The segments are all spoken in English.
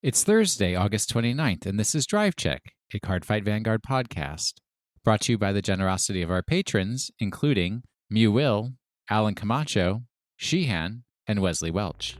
It's Thursday, August 29th, and this is Drive Check, a Cardfight Vanguard podcast, brought to you by the generosity of our patrons, including Mewwill, Alec Camacho, Sheehan, and Wesley Welch.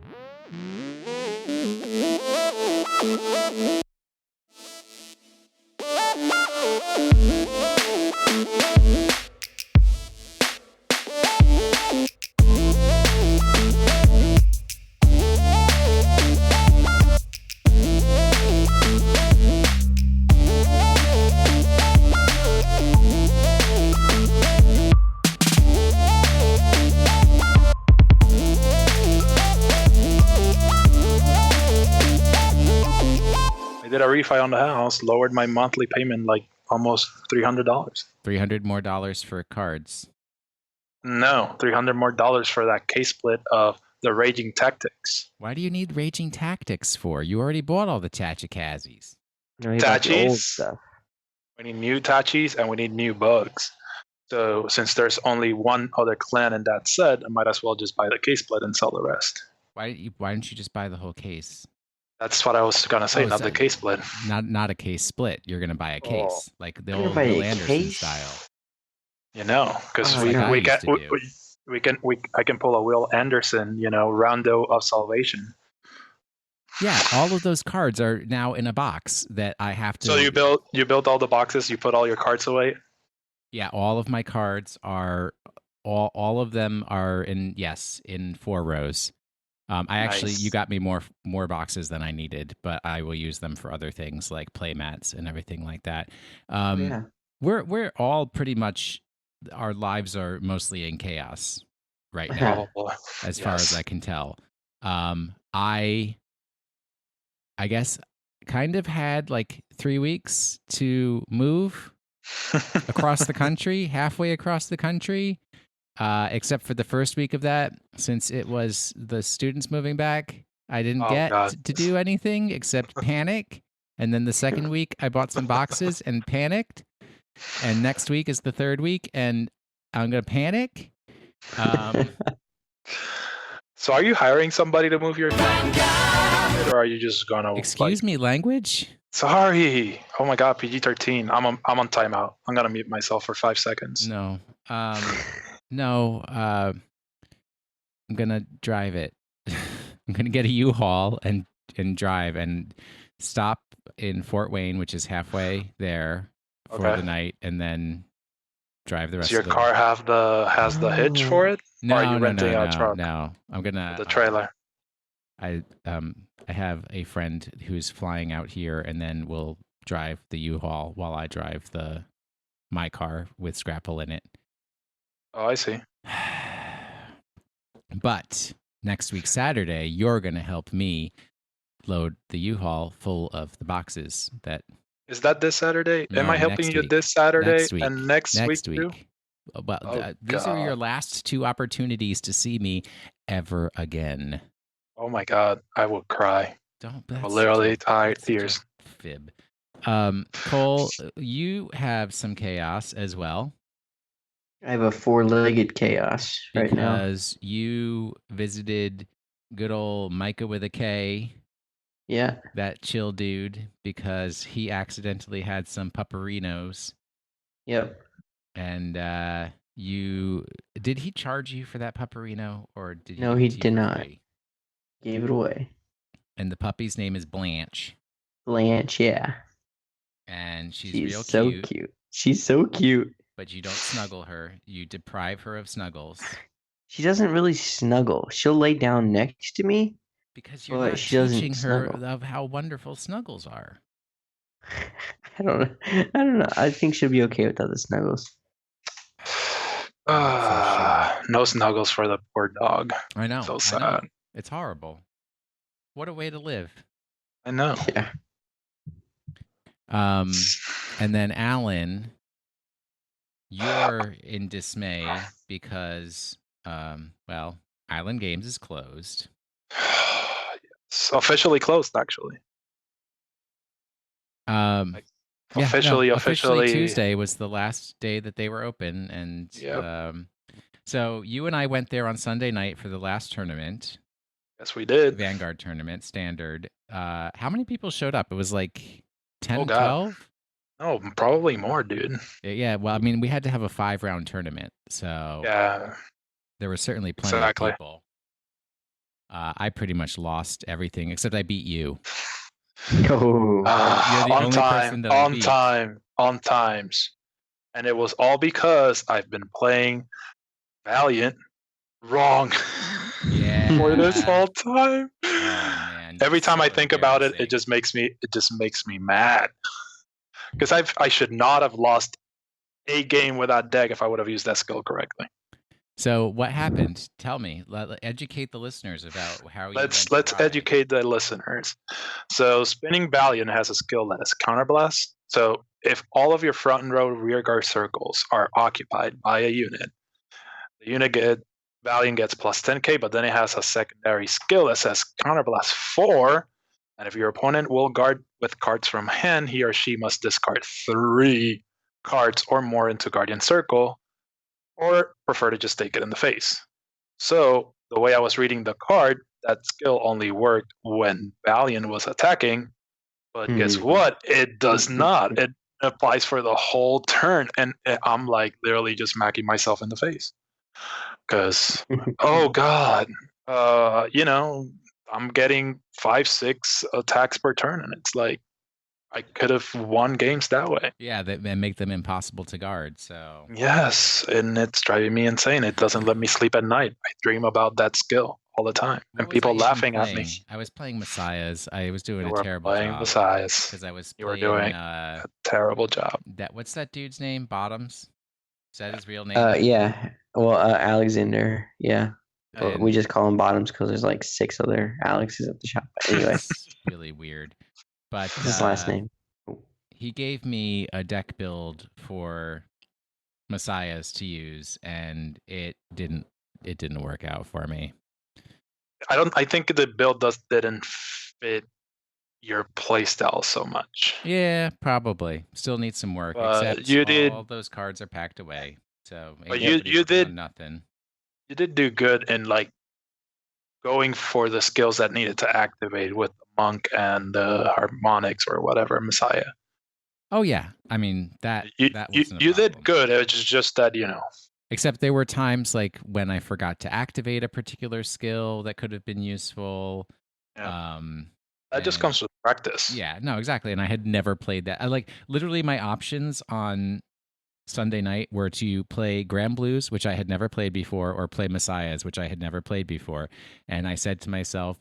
I did a refi on the house, lowered my monthly payment like almost $300. $300 more for cards. No, $300 more for that case split of the Raging Tactics. Why do you need Raging Tactics for? You already bought all the Tachikazis. No, he bought the old Tachis. stuff. We need new Tachis and we need new bugs. So since there's only one other clan in that set, I might as well just buy the case split and sell the rest. Why didn't you just buy the whole case? That's what I was gonna say, not the case split. Not a case split. You're gonna buy a case, like the old buy Bill a Anderson case? style. You know, because Oh, we yeah. I can pull a Will Anderson, Rondo of Salvation. Yeah, all of those cards are now in a box that I have to. So you built all the boxes, you put all your cards away. Yeah, all of my cards are all of them are in 4 rows. Nice. You got me more boxes than I needed, but I will use them for other things like play mats and everything like that. Yeah. We're all pretty much, our lives are mostly in chaos right now, Probably. as far as I can tell. I guess kind of had like 3 weeks to move across the country, halfway across the country. Except for the first week of that, since it was the students moving back, I didn't get to do anything except panic. And then the second week, I bought some boxes and panicked. And next week is the third week, and I'm going to panic. So are you hiring somebody to move your family, or are you just gonna? Excuse me, language? Sorry. Oh my God, PG-13. I'm on timeout. I'm gonna mute myself for 5 seconds. No. No, I'm gonna drive it. I'm gonna get a U-Haul and drive and stop in Fort Wayne, which is halfway there for the night, and then drive the rest. Does your of the car has the hitch for it? No, or are you renting a no, truck? no. I'm gonna The trailer. I have a friend who's flying out here, and then we'll drive the U-Haul while I drive my car with Scrapple in it. Oh, I see. But next week, Saturday, you're going to help me load the U-Haul full of the boxes that... Is that this Saturday? No, Am I helping next you week. this Saturday Next week. and next week too? Well, Oh, these are your God. last 2 opportunities to see me ever again. Oh my God, I will cry. Don't. I'm literally tired, that's such a tears. fib. Cole, you have some chaos as well. I have a 4-legged chaos right now. Because you visited good old Micah with a K, Yeah. that chill dude, because he accidentally had some pupperinos. Yep. And did he charge you for that pupperino, or did No, give he it to you did for not. free? Gave it away. And the puppy's name is Blanche, Blanche, yeah. and she's She's real so cute. She's so cute. But you don't snuggle her. You deprive her of snuggles. She doesn't really snuggle. She'll lay down next to me. Because you're But not she doesn't teaching her snuggle. of how wonderful snuggles are. I don't know. I think she'll be okay without the snuggles. No snuggles for the poor dog. I know. So I sad. know. It's horrible. What a way to live. I know. Yeah. And then Alan, you're in dismay because, Island Games is closed. It's officially closed, actually. Officially Tuesday was the last day that they were open, and Yep. so you and I went there on Sunday night for the last tournament. Yes, we did. Vanguard tournament, standard, how many people showed up? It was like 10, Oh, God. 12? Oh, probably more, dude. Yeah, well, I mean, we had to have a 5-round tournament, so Yeah, there were certainly plenty exactly. of people. I pretty much lost everything except I beat you. Oh, You're the On only person time, that I on beat. time, on times. And it was all because I've been playing Valiant wrong Yeah. for this whole time. Oh man! Every time I so think about it, embarrassing. it just makes me mad. Because I should not have lost a game with that deck if I would have used that skill correctly. So what happened? Tell me. Educate the listeners about how you Let's went awry. educate the listeners. So spinning Valiant has a skill that is counterblast. So if all of your front row rear guard circles are occupied by a unit, the unit Valiant gets plus 10k, but then it has a secondary skill that says counterblast 4. And if your opponent will guard with cards from hand, he or she must discard 3 cards or more into Guardian Circle, or prefer to just take it in the face. So the way I was reading the card, that skill only worked when Valiant was attacking. But guess what? It does not. It applies for the whole turn, and I'm like literally just smacking myself in the face. Because, oh God, I'm getting 5-6 attacks per turn, and it's like I could have won games that way. Yeah, that make them impossible to guard. So yes, and it's driving me insane. It doesn't let me sleep at night. I dream about that skill all the time, and people laughing at me. I was playing Messiahs. I was doing You a were terrible playing job Messiahs. because I was You were playing doing a terrible job. what's that dude's name? Bottoms. Is that his real name? Yeah. Well, Alexander. Yeah. And We just call him Bottoms because there's like 6 other Alexes at the shop. But anyway, it's really weird. But his last name. he gave me a deck build for Messiahs to use, and it didn't work out for me. I think the build didn't fit your playstyle so much. Yeah, probably. Still needs some work. Except all those cards are packed away. So but you did nothing. You did do good in like going for the skills that needed to activate with the monk and the harmonics or whatever Messiah. Oh yeah, I mean that you did good. It was just that Except there were times like when I forgot to activate a particular skill that could have been useful. Yeah. That just comes with practice. Yeah, no, exactly. And I had never played that. I literally my options on Sunday night were to play Grand Blues, which I had never played before, or play Messiahs, which I had never played before. And I said to myself,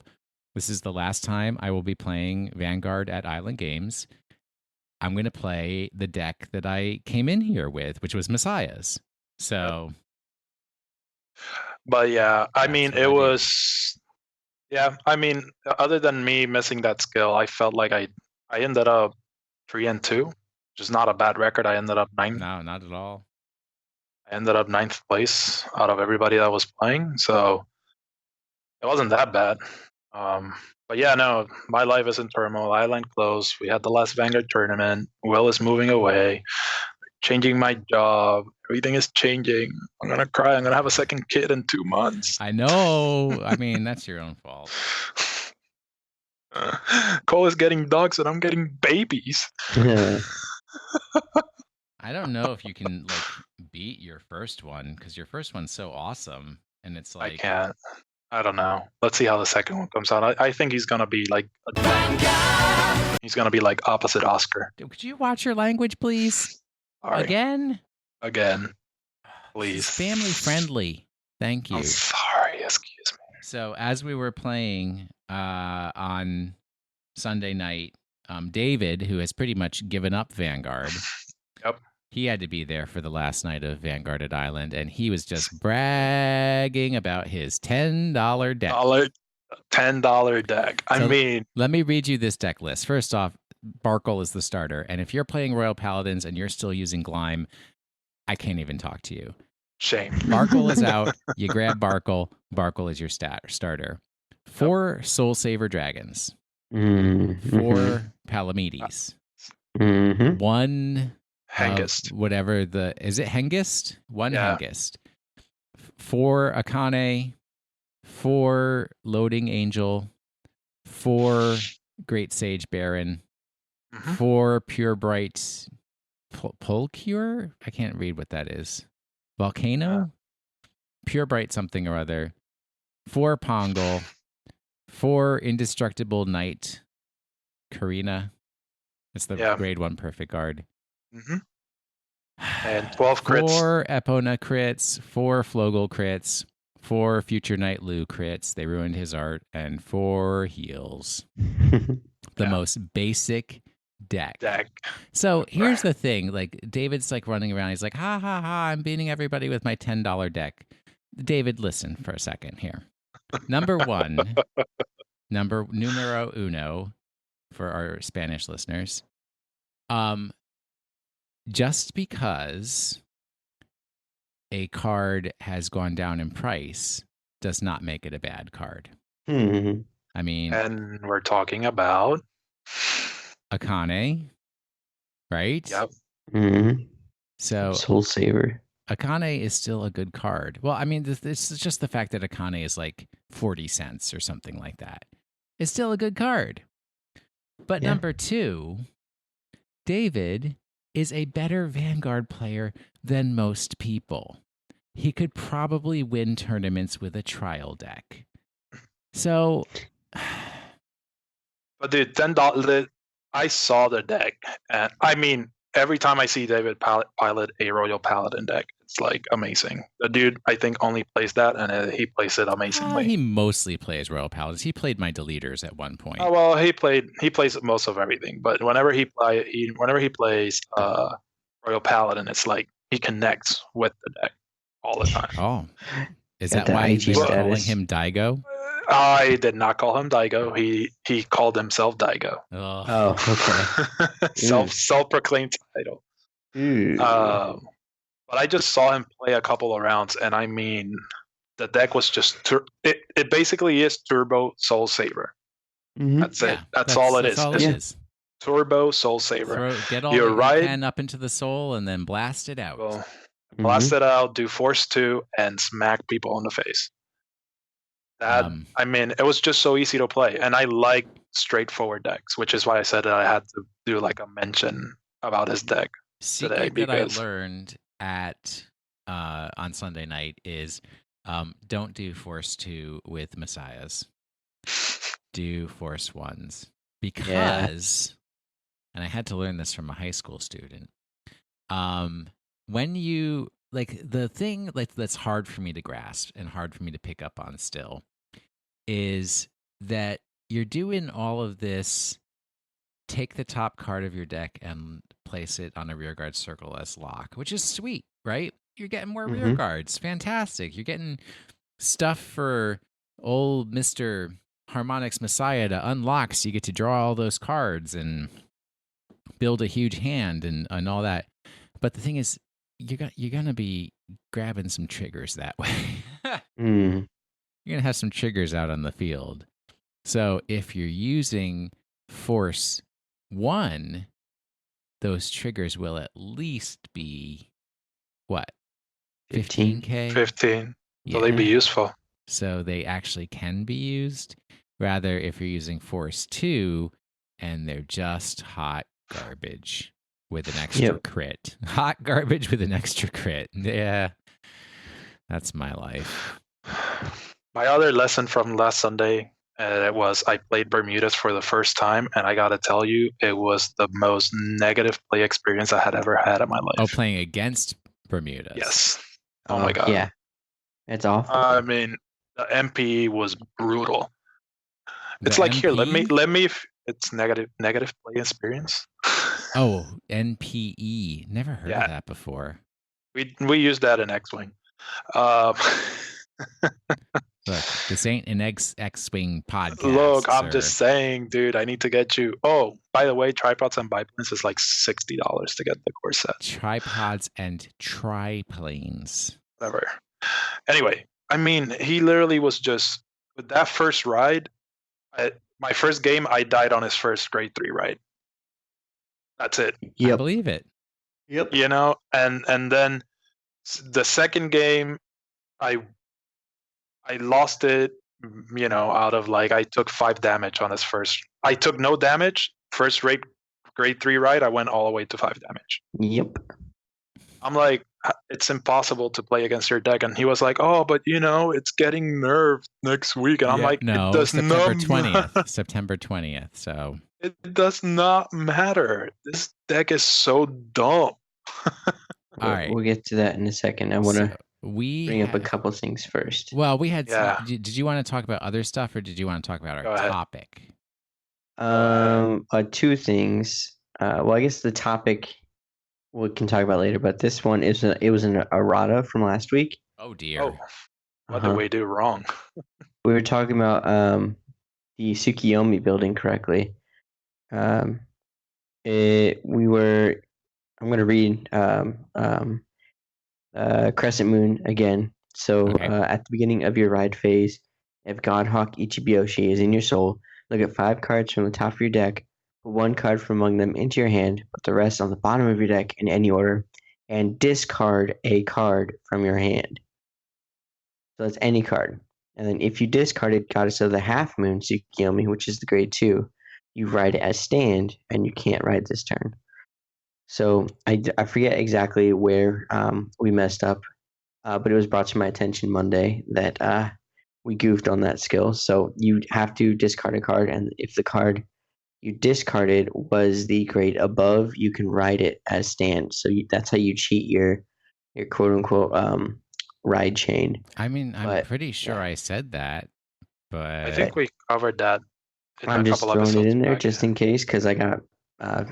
this is the last time I will be playing Vanguard at Island Games. I'm going to play the deck that I came in here with, which was Messiahs. So. But yeah, I mean, it was. Yeah, I mean, other than me missing that skill, I felt like I ended up 3-2, which is not a bad record. I ended up 9th. No, not at all. I ended up 9th place out of everybody that was playing, so it wasn't that bad. But yeah, no, my life is in turmoil. Island closed. We had the last Vanguard tournament. Will is moving away. Changing my job. Everything is changing. I'm gonna cry. I'm gonna have a second kid in 2 months. I know. I mean, that's your own fault. Cole is getting dogs and I'm getting babies. I don't know if you can beat your first one because your first one's so awesome, and it's like I can't. I don't know. Let's see how the second one comes out. I think he's gonna be like he's gonna be like opposite Oscar. Could you watch your language, please? Right. Again, please. It's family friendly. Thank you. I'm sorry. Excuse me. So as we were playing on Sunday night, David, who has pretty much given up Vanguard, yep, he had to be there for the last night of Vanguard at Island, and he was just bragging about his $10 deck. $10 deck. I mean, let me read you this deck list. First off, Barkle is the starter, and if you're playing Royal Paladins and you're still using Glime, I can't even talk to you. Shame. Barkle is out. You grab Barkle. Barkle is your starter. 4 Soul Saver Dragons. 4 Palamedes. 1 Hengist. Whatever is it Hengist? 1 Hengist. 4 Akane. 4 Loading Angel. 4 Great Sage Baron, Mm-hmm. 4 Pure Bright Pulcure? I can't read what that is. Volcano? Pure Bright something or other. 4 Pongal, 4 Indestructible Knight Karina. It's the grade 1 perfect guard. Mm-hmm. And 12 crits. 4 Epona crits, 4 Flogel crits, 4 Future Night Lu crits. They ruined his art. And 4 heals. The most basic deck. So here's the thing. Like, David's like running around. He's like, ha, ha, ha, I'm beating everybody with my $10 deck. David, listen for a second here. Number 1, numero uno for our Spanish listeners. Just because a card has gone down in price does not make it a bad card. Mm-hmm. I mean, and we're talking about Akane, right? Yep. Mm-hmm. So Soul Saver. Akane is still a good card. Well, I mean, this is just the fact that Akane is like 40 cents or something like that. It's still a good card. But number 2, David is a better Vanguard player than most people. He could probably win tournaments with a trial deck. So, but dude, $10. I saw the deck, and I mean, every time I see David pilot a Royal Paladin deck, it's like amazing. The dude, I think, only plays that, and he plays it amazingly. He mostly plays Royal Paladins. He played my Deleters at one point. Oh well, he plays most of everything. But whenever he plays Royal Paladin, it's like he connects with the deck all the time. Oh, is that why you're calling him Daigo? I did not call him Daigo. He called himself Daigo. Oh, okay. Self-proclaimed title. But I just saw him play a couple of rounds, and I mean, the deck was just it basically is Turbo Soul Saver. Mm-hmm. That's it. That's all it is. All it is. Turbo Soul Saver. Get all your pen up into the soul and then blast it out. Well, blast it out, do Force 2, and smack people in the face. That I mean, it was just so easy to play, and I like straightforward decks, which is why I said that I had to do like a mention about his deck today. Secret that I learned at on Sunday night is don't do Force 2 with Messiahs. Do Force 1s because, and I had to learn this from a high school student. When you like the thing that's hard for me to grasp and hard for me to pick up on still is that you're doing all of this. Take the top card of your deck and place it on a rearguard circle as lock, which is sweet, right? You're getting more rearguards. Fantastic. You're getting stuff for old Mr. Harmonix Messiah to unlock, so you get to draw all those cards and build a huge hand and all that. But the thing is, you're gonna be grabbing some triggers that way. You're gonna have some triggers out on the field. So if you're using Force 1, those triggers will at least be what? 15K? 15. Yeah. So they'd be useful. So they actually can be used. Rather, if you're using Force 2 and they're just hot garbage with an extra crit. Hot garbage with an extra crit. Yeah. That's my life. My other lesson from last Sunday was I played Bermudas for the first time, and I got to tell you, it was the most negative play experience I had ever had in my life. Oh, playing against Bermudas. Yes. Oh my God. Yeah. It's awful. I mean, the MP was brutal. It's like, MP? here, let me. It's negative play experience. Oh, NPE. Never heard of that before. We use that in X-Wing. Look, this ain't an X-Wing podcast. Look, I'm just saying, dude, I need to get you. Oh, by the way, tripods and biplanes is like $60 to get the core set. Tripods and triplanes. Whatever. Anyway, I mean, he literally was just, with that first ride, my first game, I died on his first grade 3 ride. That's it. Yep. I believe it. Yep. You know, and then the second game, I lost it out of like I took 5 damage on his first. I took no damage. First rate grade 3 ride, I went all the way to 5 damage. Yep. I'm like, it's impossible to play against your deck. And he was like, oh, but it's getting nerfed next week. And I'm like, no, it does September not 20th. September 20th. So it does not matter. This deck is so dumb. all right. We'll get to that in a second. I want to bring up a have- couple things first. Well, we had. Yeah. Did you want to talk about other stuff, or did you want to talk about Go our ahead. topic? Two things. Well, I guess the topic we can talk about later, but this one is it was an errata from last week. Oh dear. Oh, what did we do wrong? We were talking about the Tsukiyomi building correctly. I'm going to read Crescent Moon again. So Okay. at the beginning of your ride phase, if Godhawk Ichibiyoshi is in your soul, look at 5 cards from the top of your deck, put 1 card from among them into your hand, put the rest on the bottom of your deck in any order, and discard a card from your hand. So that's any card. And then if you discarded Goddess of the Half Moon Tsukiyomi, which is the grade 2, you ride it as stand, and you can't ride this turn. So I forget exactly where we messed up, but it was brought to my attention Monday that we goofed on that skill. So you have to discard a card, and if the card you discarded was the grade above, you can ride it as stand. So that's how you cheat your quote unquote ride chain. I mean, I'm But, pretty sure I said that, but I think we covered that in I'm a just couple throwing it episodes in there back. just in case because I got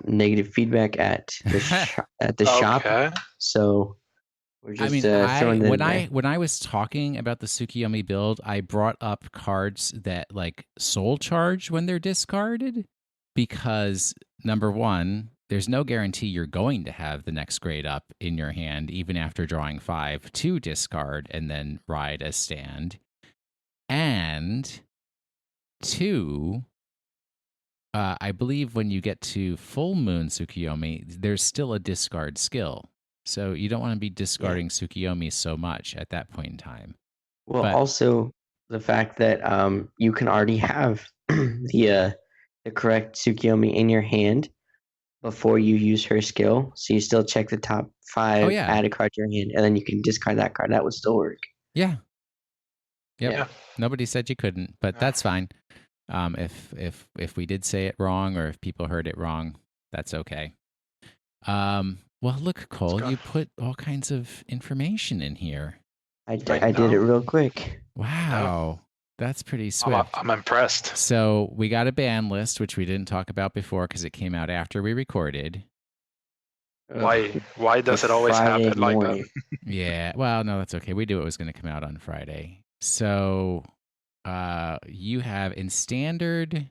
negative feedback at the shop. Okay. So we're just I mean, throwing it in there. when I was talking about the Tsukiyomi build, I brought up cards that like soul charge when they're discarded, because number one, there's no guarantee you're going to have the next grade up in your hand, even after drawing 5 to discard and then ride as stand. And 2, I believe when you get to full moon Tsukiyomi, there's still a discard skill. So you don't want to be discarding Tsukiyomi so much at that point in time. Well, but- also the fact that you can already have the correct Tsukiyomi in your hand before you use her skill. So you still check the top 5, add a card to your hand, and then you can discard that card. That would still work. Yeah. Yep. Yeah. Nobody said you couldn't, but that's fine. If we did say it wrong or if people heard it wrong, that's okay. Well, look, Cole, you put all kinds of information in here. I did it real quick. Wow. That's pretty swift. I'm impressed. So we got a ban list, which we didn't talk about before because it came out after we recorded. Why does it always Friday happen like morning. that? Yeah. Well, no, that's okay. We knew it was going to come out on Friday. So you have in standard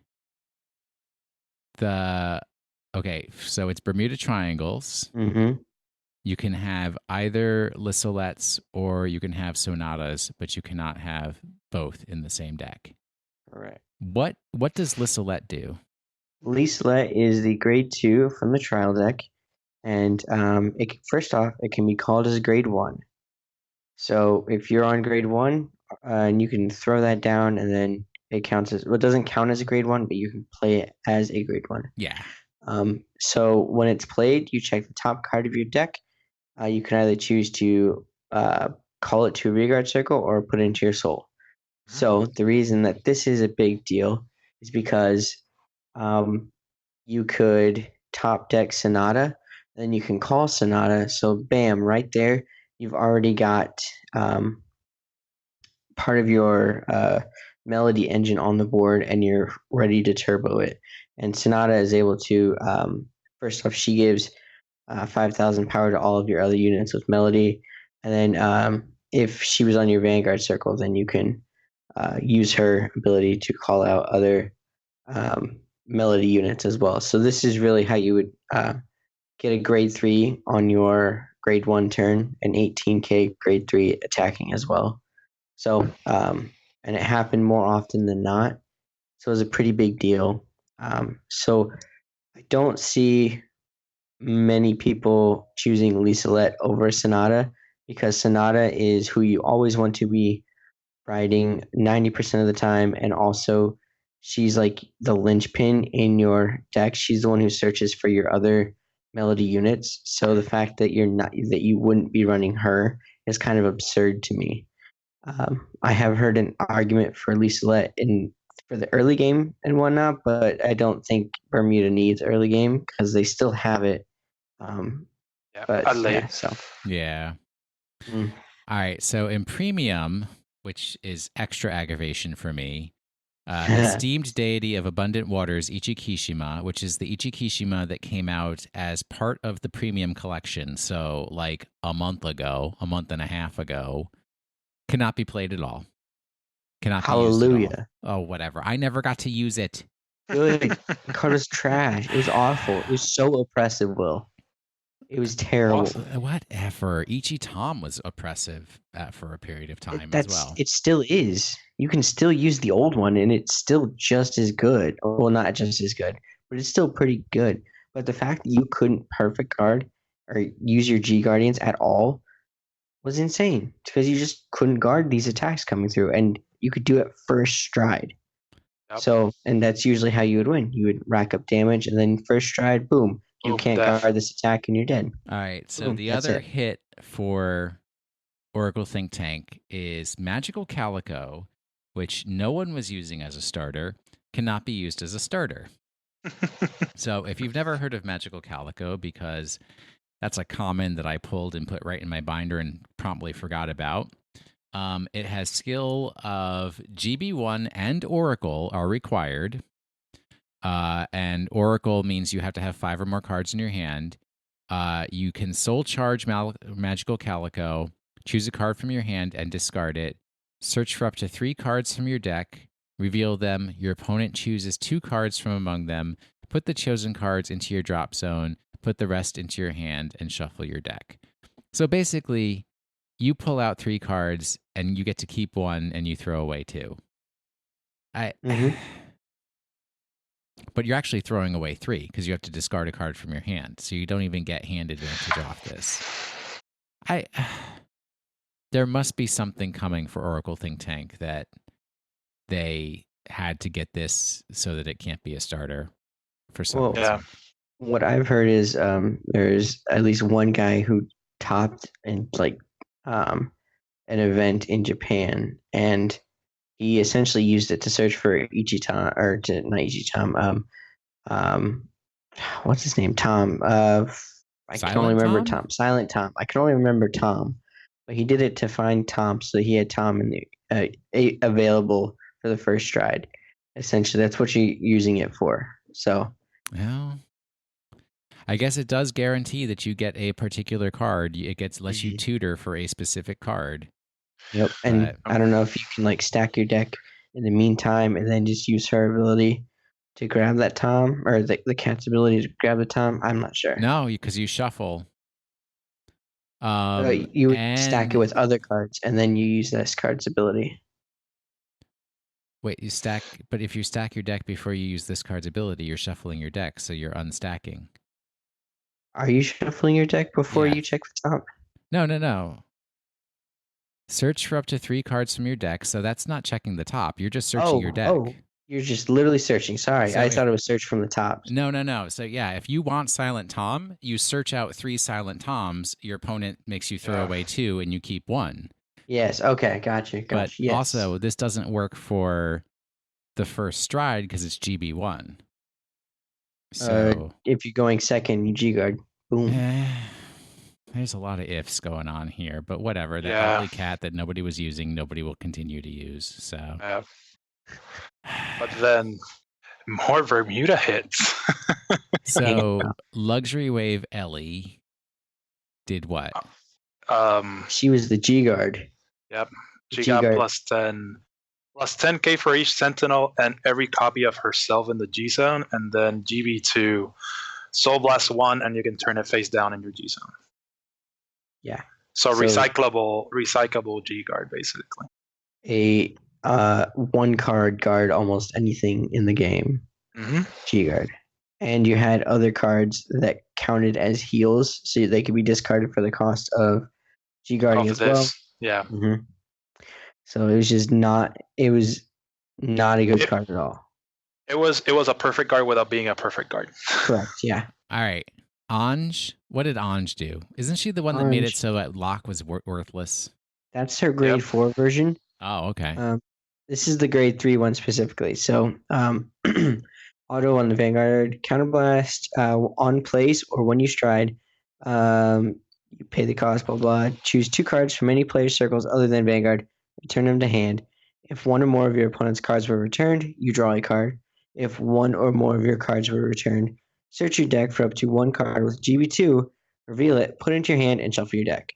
so it's Bermuda Triangles. Mm-hmm. You can have either Lissolettes or you can have Sonatas, but you cannot have both in the same deck. Correct. What does Lissolette do? Lissolette is the grade 2 from the trial deck, and first off, it can be called as a grade 1. So if you're on grade 1, and you can throw that down, and then it counts as, well, it doesn't count as a grade 1, but you can play it as a grade 1. Yeah. So when it's played, you check the top card of your deck. You can either choose to call it to a rearguard circle or put it into your soul. So the reason that this is a big deal is because you could top deck Sonata, then you can call Sonata. So bam, right there, you've already got part of your melody engine on the board, and you're ready to turbo it. And Sonata is able to, first off, she gives 5,000 power to all of your other units with melody. And then if she was on your Vanguard circle, then you can use her ability to call out other melody units as well. So this is really how you would get a grade 3 on your grade 1 turn, and 18k grade 3 attacking as well. So, and it happened more often than not. So it was a pretty big deal. So I don't see many people choosing Lissolette over Sonata, because Sonata is who you always want to be riding 90% of the time, and also she's like the linchpin in your deck. She's the one who searches for your other melody units. So the fact that you wouldn't be running her is kind of absurd to me. I have heard an argument for Liselet for the early game and whatnot, but I don't think Bermuda needs early game because they still have it. But late. Yeah. All right. So in premium, which is extra aggravation for me, esteemed deity of abundant waters, Ichikishima, which is the Ichikishima that came out as part of the premium collection. So like a month and a half ago, cannot be played at all. Cannot be used at all. Oh, whatever. I never got to use it. Good. The card was trash. It was awful. It was so oppressive, Will. It was terrible. Whatever. Ichi Tom was oppressive for a period of time as well. It still is. You can still use the old one, and it's still just as good. Well, not just as good, but it's still pretty good. But the fact that you couldn't perfect guard or use your G Guardians at all was insane. It's because you just couldn't guard these attacks coming through, and you could do it first stride. Yep. So, and that's usually how you would win. You would rack up damage, and then first stride, boom. You can't guard this attack and you're dead. All right. So the other hit for Oracle Think Tank is Magical Calico, which no one was using as a starter, cannot be used as a starter. So if you've never heard of Magical Calico, because that's a common that I pulled and put right in my binder and promptly forgot about, it has skill of GB1 and Oracle are required. And Oracle means you have to have 5 or more cards in your hand. You can soul charge Magical Calico, choose a card from your hand and discard it. Search for up to 3 cards from your deck, reveal them. Your opponent chooses 2 cards from among them. Put the chosen cards into your drop zone, put the rest into your hand, and shuffle your deck. So basically, you pull out 3 cards and you get to keep 1 and you throw away 2. But you're actually throwing away 3 because you have to discard a card from your hand. So you don't even get hand advantage off this. There must be something coming for Oracle Think Tank that they had to get this so that it can't be a starter for some reason. What I've heard is there's at least one guy who topped in an event in Japan, and he essentially used it to search for Ichitam, or not Ichitam. What's his name? Tom. I can only remember Tom. Silent Tom. I can only remember Tom, but he did it to find Tom, so he had Tom in the available for the first stride. Essentially, that's what you're using it for. So, well, I guess it does guarantee that you get a particular card. It lets you tutor for a specific card. Yep, and I don't know if you can stack your deck in the meantime and then just use her ability to grab that Tom, or the cat's ability to grab the Tom. I'm not sure. No, because you shuffle. You would stack it with other cards, and then you use this card's ability. Wait, but if you stack your deck before you use this card's ability, you're shuffling your deck, so you're unstacking. Are you shuffling your deck before you check for Tom? No. Search for up to 3 cards from your deck, so that's not checking the top. You're just searching your deck. Oh, you're just literally searching. Sorry, I thought it was search from the top. No. So if you want Silent Tom, you search out 3 Silent Toms. Your opponent makes you throw away 2, and you keep 1. Yes. Okay. Gotcha. But also, this doesn't work for the first stride because it's GB1. So if you're going second, you G guard. Boom. There's a lot of ifs going on here, but whatever. That ugly cat that nobody was using, nobody will continue to use. So, but then more Bermuda hits. So Luxury Wave Ellie did what? She was the G guard. Yep, she got plus 10K for each Sentinel and every copy of herself in the G zone, and then GB2 Soul Blast 1, and you can turn it face down in your G zone. Yeah. So recyclable G guard, basically. A 1 card guard almost anything in the game. Mm-hmm. G guard. And you had other cards that counted as heals, so they could be discarded for the cost of G guarding as well. Yeah. Mm-hmm. So it was just not. It was not a good card at all. It was a perfect guard without being a perfect guard. Correct. Yeah. All right. Ange, what did Ange do? Isn't she the one that made it so that Locke was worthless? That's her grade 4 version. Oh, okay. This is the grade 3 one specifically. So, auto on the Vanguard, counterblast on place or when you stride. You pay the cost, blah, blah. Choose 2 cards from any player's circles other than Vanguard. Return them to hand. If one or more of your opponent's cards were returned, you draw a card. If one or more of your cards were returned, search your deck for up to 1 card with GB2, reveal it, put it into your hand, and shuffle your deck.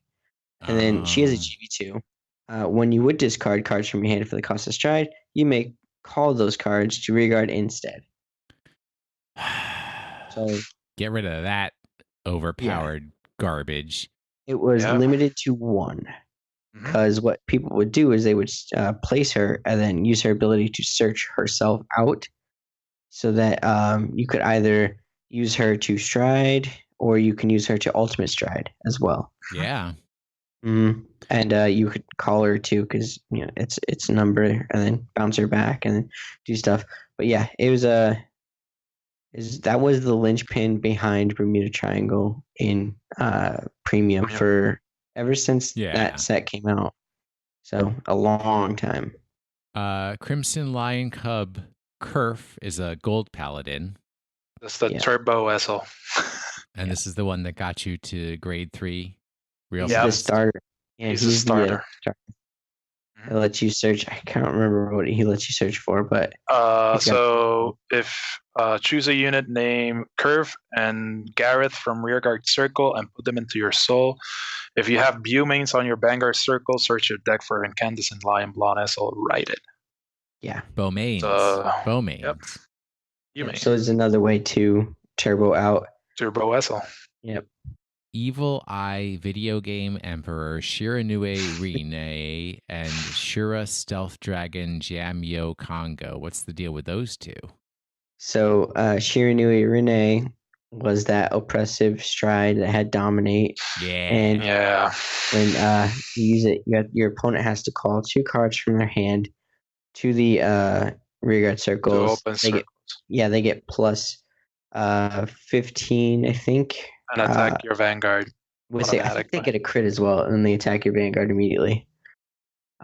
And then she has a GB2. When you would discard cards from your hand for the cost of stride, you may call those cards to rearguard instead. So get rid of that overpowered garbage. It was limited to 1. Because what people would do is they would place her and then use her ability to search herself out so that you could either use her to stride or you can use her to ultimate stride as well. Yeah. And you could call her too because it's a number and then bounce her back and then do stuff. But yeah, it was that was the linchpin behind Bermuda Triangle in Premium for ever since that set came out. So a long time. Crimson Lion Cub Kerf is a gold paladin. That's the Turbo SL. And this is the one that got you to grade 3 real fast. He's the starter. Yeah, he's a starter. It lets you search. I can't remember what he lets you search for, but so if choose a unit named Curve and Gareth from rearguard circle and put them into your soul. If you have Bumains on your Vanguard circle, search your deck for Incandescent Lion Blonde SL, write it. Yeah. Beaumains. Yep. So it's another way to turbo out. Turbo SL. Yep. Evil Eye Video Game Emperor Shiranui Rene and Shura Stealth Dragon Jamyo Congo. What's the deal with those two? So Shiranui Rene was that oppressive stride that had dominate. Yeah. And when you use it, your opponent has to call 2 cards from their hand to the rearguard circles. They get plus 15, I think. And attack your Vanguard. I think they get a crit as well, and then they attack your Vanguard immediately.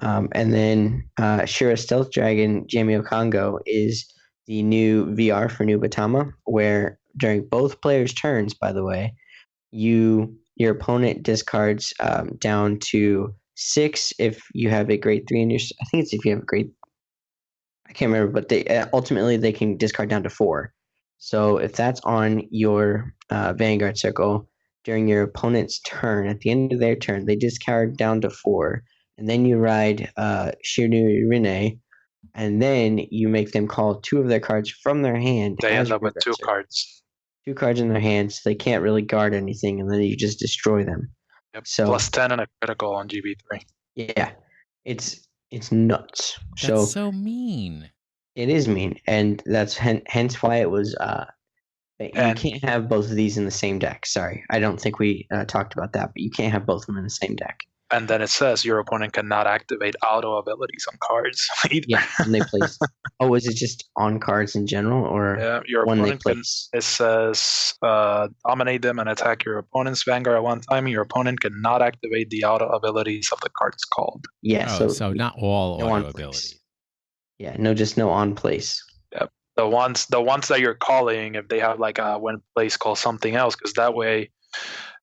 And then Shura Stealth Dragon Jamio Congo is the new VR for New Batama, where during both players' turns, by the way, your opponent discards down to 6 if you have a grade 3 in your. I think it's if you have a grade. I can't remember, but they ultimately they can discard down to 4. So if that's on your Vanguard circle during your opponent's turn, at the end of their turn, they discard down to 4, and then you ride Shiranui Rene, and then you make them call 2 of their cards from their hand. They end up with 2 cards. 2 cards in their hands, so they can't really guard anything, and then you just destroy them. Yep. So plus 10 and a critical on GB3. Yeah, it's nuts. That's so mean. It is mean, and that's hence why it was. You can't have both of these in the same deck. Sorry, I don't think we talked about that, but you can't have both of them in the same deck. And then it says your opponent cannot activate auto abilities on cards either. Yeah, when they place. Oh, is it just on cards in general, or your when opponent they place? It says dominate them and attack your opponent's Vanguard at one time. Your opponent cannot activate the auto abilities of the cards called. Yeah, so not all auto abilities. Yeah, no on place. Yep. The ones that you're calling, if they have like a when place call something else, because that way,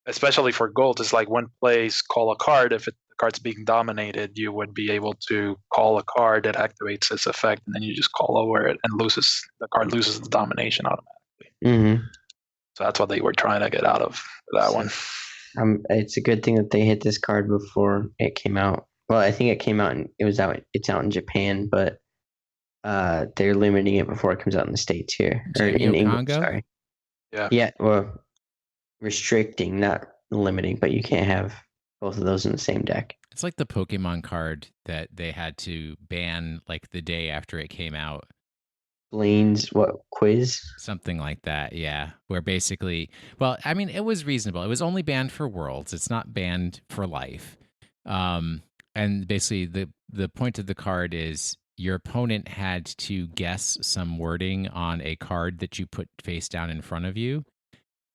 especially for gold, it's like when place call a card. If the card's being dominated, you would be able to call a card that activates its effect, and then you just call over it, and the card loses the domination automatically. Mm-hmm. So that's what they were trying to get out of that one. It's a good thing that they hit this card before it came out. Well, I think it came out. It's out in Japan, but they're limiting it before it comes out in the States here. Or in England, sorry. Yeah, well, restricting, not limiting, but you can't have both of those in the same deck. It's like the Pokemon card that they had to ban like the day after it came out. Blaine's quiz? Something like that, yeah. Where basically, well, I mean, it was reasonable. It was only banned for Worlds. It's not banned for life. And basically, the point of the card is your opponent had to guess some wording on a card that you put face down in front of you,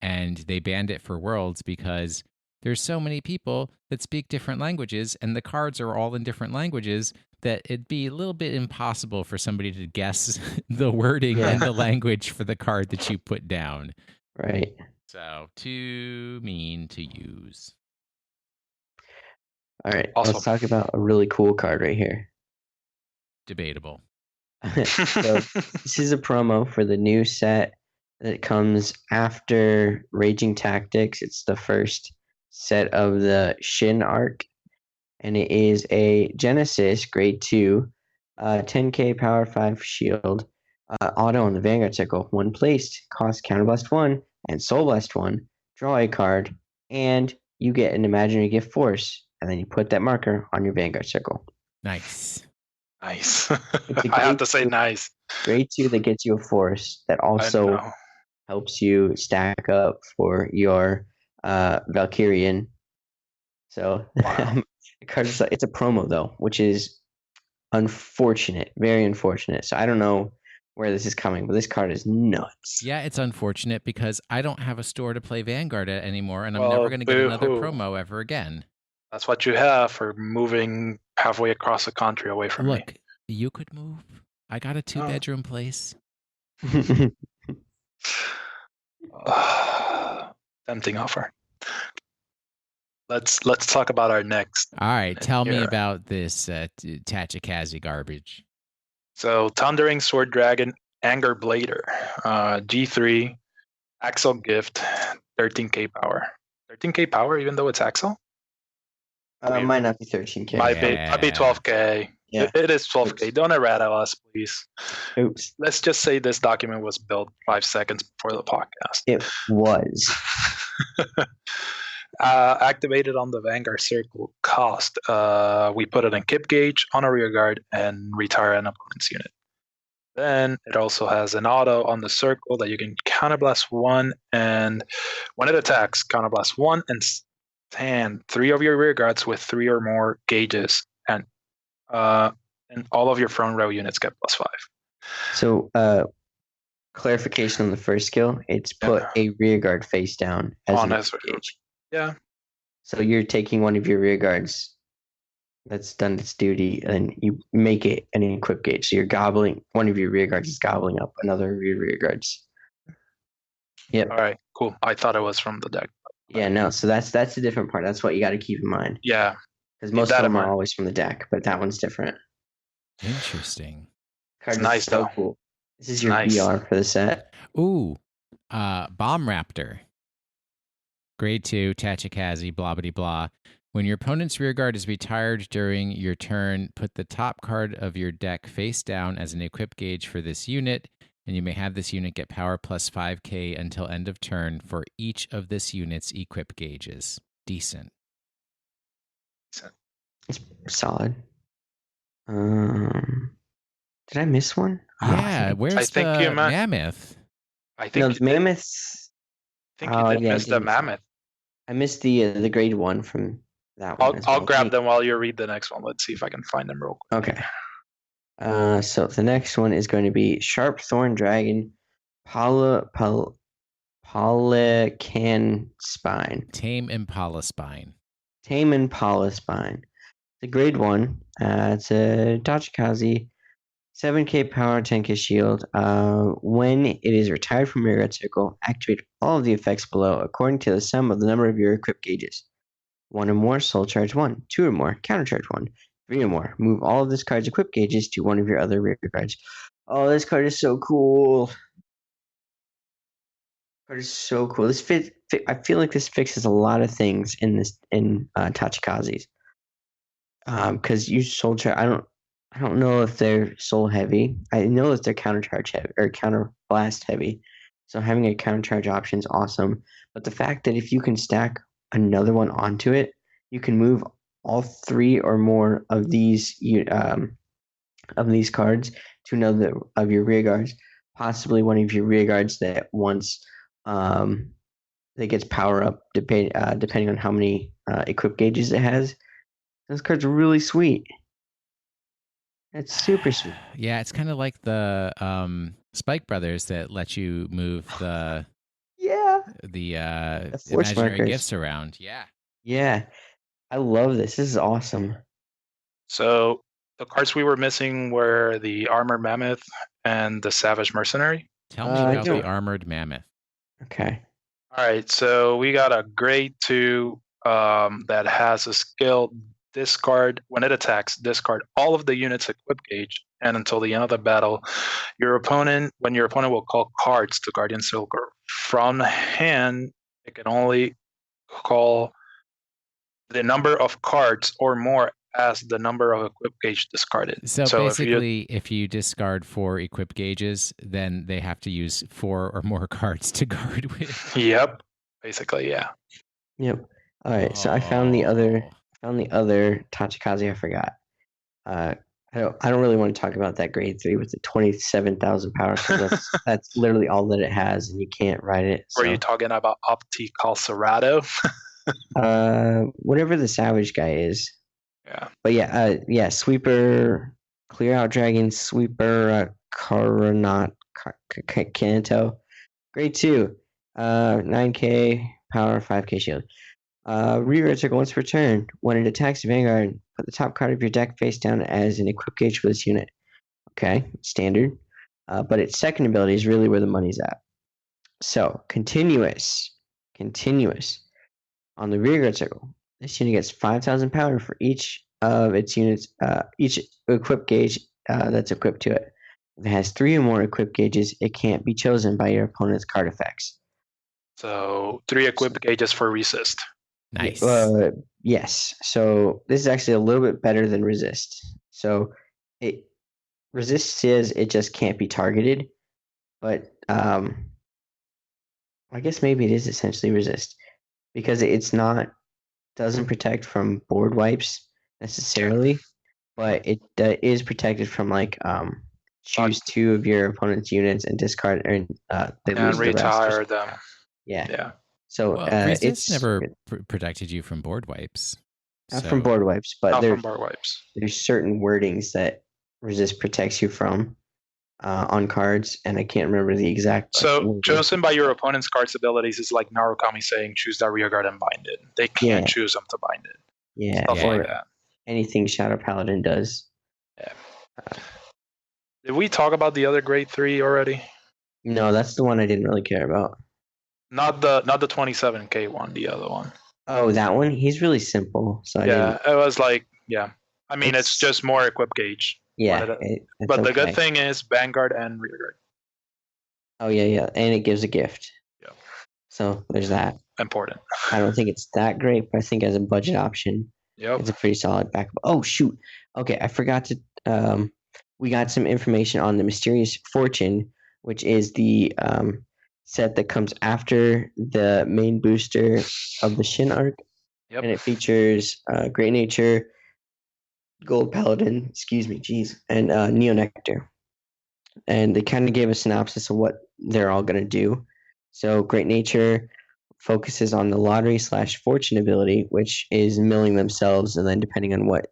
and they banned it for Worlds because there's so many people that speak different languages, and the cards are all in different languages that it'd be a little bit impossible for somebody to guess the wording Yeah. and the language for the card that you put down. Right. So too mean to use. All right. Awesome. Let's talk about a really cool card right here. Debatable. So this is a promo for the new set that comes after Raging Tactics. It's the first set of the Shin arc, and it is a Genesis Grade 2, 10k Power 5 Shield, auto on the Vanguard Circle. When placed, cost Counterblast 1 and Soul Blast 1, draw a card, and you get an Imaginary Gift Force, and then you put that marker on your Vanguard Circle. Nice. Nice. It's a I have great to say nice. Grade 2 that gets you a Force that I also know. helps you stack up for your Valkyrian. So Wow. the card is, it's a promo though, which is unfortunate, very unfortunate. So I don't know where this is coming, but this card is nuts. Yeah, it's unfortunate because I don't have a store to play Vanguard at anymore, and I'm Well, never going to get another boo-hoo. promo ever again. That's what you have for moving halfway across the country away from me. Look, you could move. I got a 2-bedroom place. Tempting offer. Let's talk about our next. All right, tell me Here. about this Tachikaze garbage. So Thundering Sword Dragon, Anger Blader, G3, Axel Gift, 13k power. 13k power, even though it's Axel? Might not be 13k. Might be 12k. Yeah. It is 12k. Don't errata us, please. Oops. Let's just say this document was built 5 seconds before the podcast. It was. Activated on the Vanguard Circle cost. We put it in Kip Gauge on a rear guard and retire an opponent's unit. Then it also has an auto on the circle that you can counterblast 1, and when it attacks, counterblast 1 and stand 3 of your rear guards with 3 or more gauges, and all of your front row units get +5. So clarification on the first skill, it's put a rear guard face down as On an as- gauge. Yeah. So you're taking one of your rear guards that's done its duty, and you make it an equip gauge. So you're gobbling, one of your rear guards is gobbling up another of your rear guards. Yep. All right, cool. I thought it was from the deck. Yeah, no. So that's the different part. That's what you got to keep in mind, Yeah. because Keep most that of in them are mind. always from the deck, but that one's different. Interesting. Card is nice, so though. cool. This is your Nice. VR for the set. Ooh, Bomb Raptor. Grade 2, Tachikaze, blah, blah, blah. When your opponent's rear guard is retired during your turn, put the top card of your deck face down as an equip gauge for this unit, and you may have this unit get power +5k until end of turn for each of this unit's equip gauges. Decent. It's solid. Did I miss one? Yeah, where's I think the you meant- Mammoth? I think No, you the did- mammoths. I think you Oh, did yeah, I miss the did. mammoth. I missed the grade 1 from that one. as I'll well. grab them while you read the next one. Let's see if I can find them real quick. Okay. So the next one is going to be Sharp Thorn Dragon, Pelican Spine, Tame Impala Spine. Tame Impala Spine. The grade 1. It's a Tachikaze, 7k power, 10k shield. When it is retired from your red circle, activate all of the effects below according to the sum of the number of your equip gauges. 1 or more, Soul Charge 1. 2 or more, Counter Charge 1. 3 or more, move all of this card's equip gauges to one of your other rear guards. Oh, this card is so cool. Card is so cool. This I feel like this fixes a lot of things in Tachikaze's. Because you Soul Charge, I don't know if they're soul heavy. I know that they're counter charge heavy or counter blast heavy. So having a counter charge option is awesome. But the fact that if you can stack another one onto it, you can move all 3 or more of these cards to another of your rear guards, possibly one of your rear guards that once that gets power up depending on how many equip gauges it has. Those cards are really sweet. That's super sweet. Yeah, it's kind of like the Spike Brothers that let you move the force imaginary markers. gifts around. Yeah. Yeah. I love this. This is awesome. So the cards we were missing were the Armored Mammoth and the Savage Mercenary. Tell me about the Armored Mammoth. Okay. All right, so we got a grade 2 that has a skill discard. When it attacks, discard all of the units equip gauge, and until the end of the battle, when your opponent will call cards to Guardian Circle from hand, it can only call the number of cards or more as the number of equip gauge discarded. So basically, if you discard 4 equip gauges, then they have to use 4 or more cards to guard with. Yep. Basically, yeah. Yep. All right. So I found the other Tachikaze. I forgot. I don't really want to talk about that grade 3 with the 27,000 power. That's literally all that it has, and you can't ride it. So. Were you talking about Opticalcerado? Whatever the savage guy is. Yeah. But yeah, sweeper, clear out dragon, sweeper, Coronat, Kanto, grade 2, 9k power, 5k shield. Reroll circle once per turn. When it attacks Vanguard, put the top card of your deck face down as an equip gauge for this unit. Okay, standard. But its second ability is really where the money's at. So, continuous. On the rearguard circle, this unit gets 5,000 power for each of its units, each equip gauge that's equipped to it. If it has 3 or more equip gauges, it can't be chosen by your opponent's card effects. So 3 equip gauges for resist. Nice. Yes. So this is actually a little bit better than resist. So resist says it just can't be targeted, but I guess maybe it is essentially resist because doesn't protect from board wipes necessarily, but it is protected from choose 2 of your opponent's units and discard and retire them. Yeah. So resist never protected you from board wipes. Not from board wipes, but from board wipes. There's certain wordings that resist protects you from on cards, and I can't remember the exact. So chosen by your opponent's card's abilities is like Narukami saying choose that rear guard and bind it. They can't choose them to bind it. Yeah, stuff like that. Anything Shadow Paladin does. Yeah. Did we talk about the other grade 3 already? No, that's the one I didn't really care about. Not the 27k one, the other one. Oh, that one? He's really simple. So it was like, yeah. I mean, it's just more equip gauge. Yeah. But the good thing is Vanguard and Rearguard. Oh, yeah. And it gives a gift. Yeah. So there's that. Important. I don't think it's that great, but I think as a budget option, it's a pretty solid backup. Oh, shoot. Okay, I forgot to... we got some information on the Mysterious Fortune, which is the set that comes after the main booster of the Shin arc. Yep. And it features Great Nature, Gold Paladin, and Neo Nectar. And they kind of gave a synopsis of what they're all going to do. So Great Nature focuses on the lottery/fortune ability, which is milling themselves, and then depending on what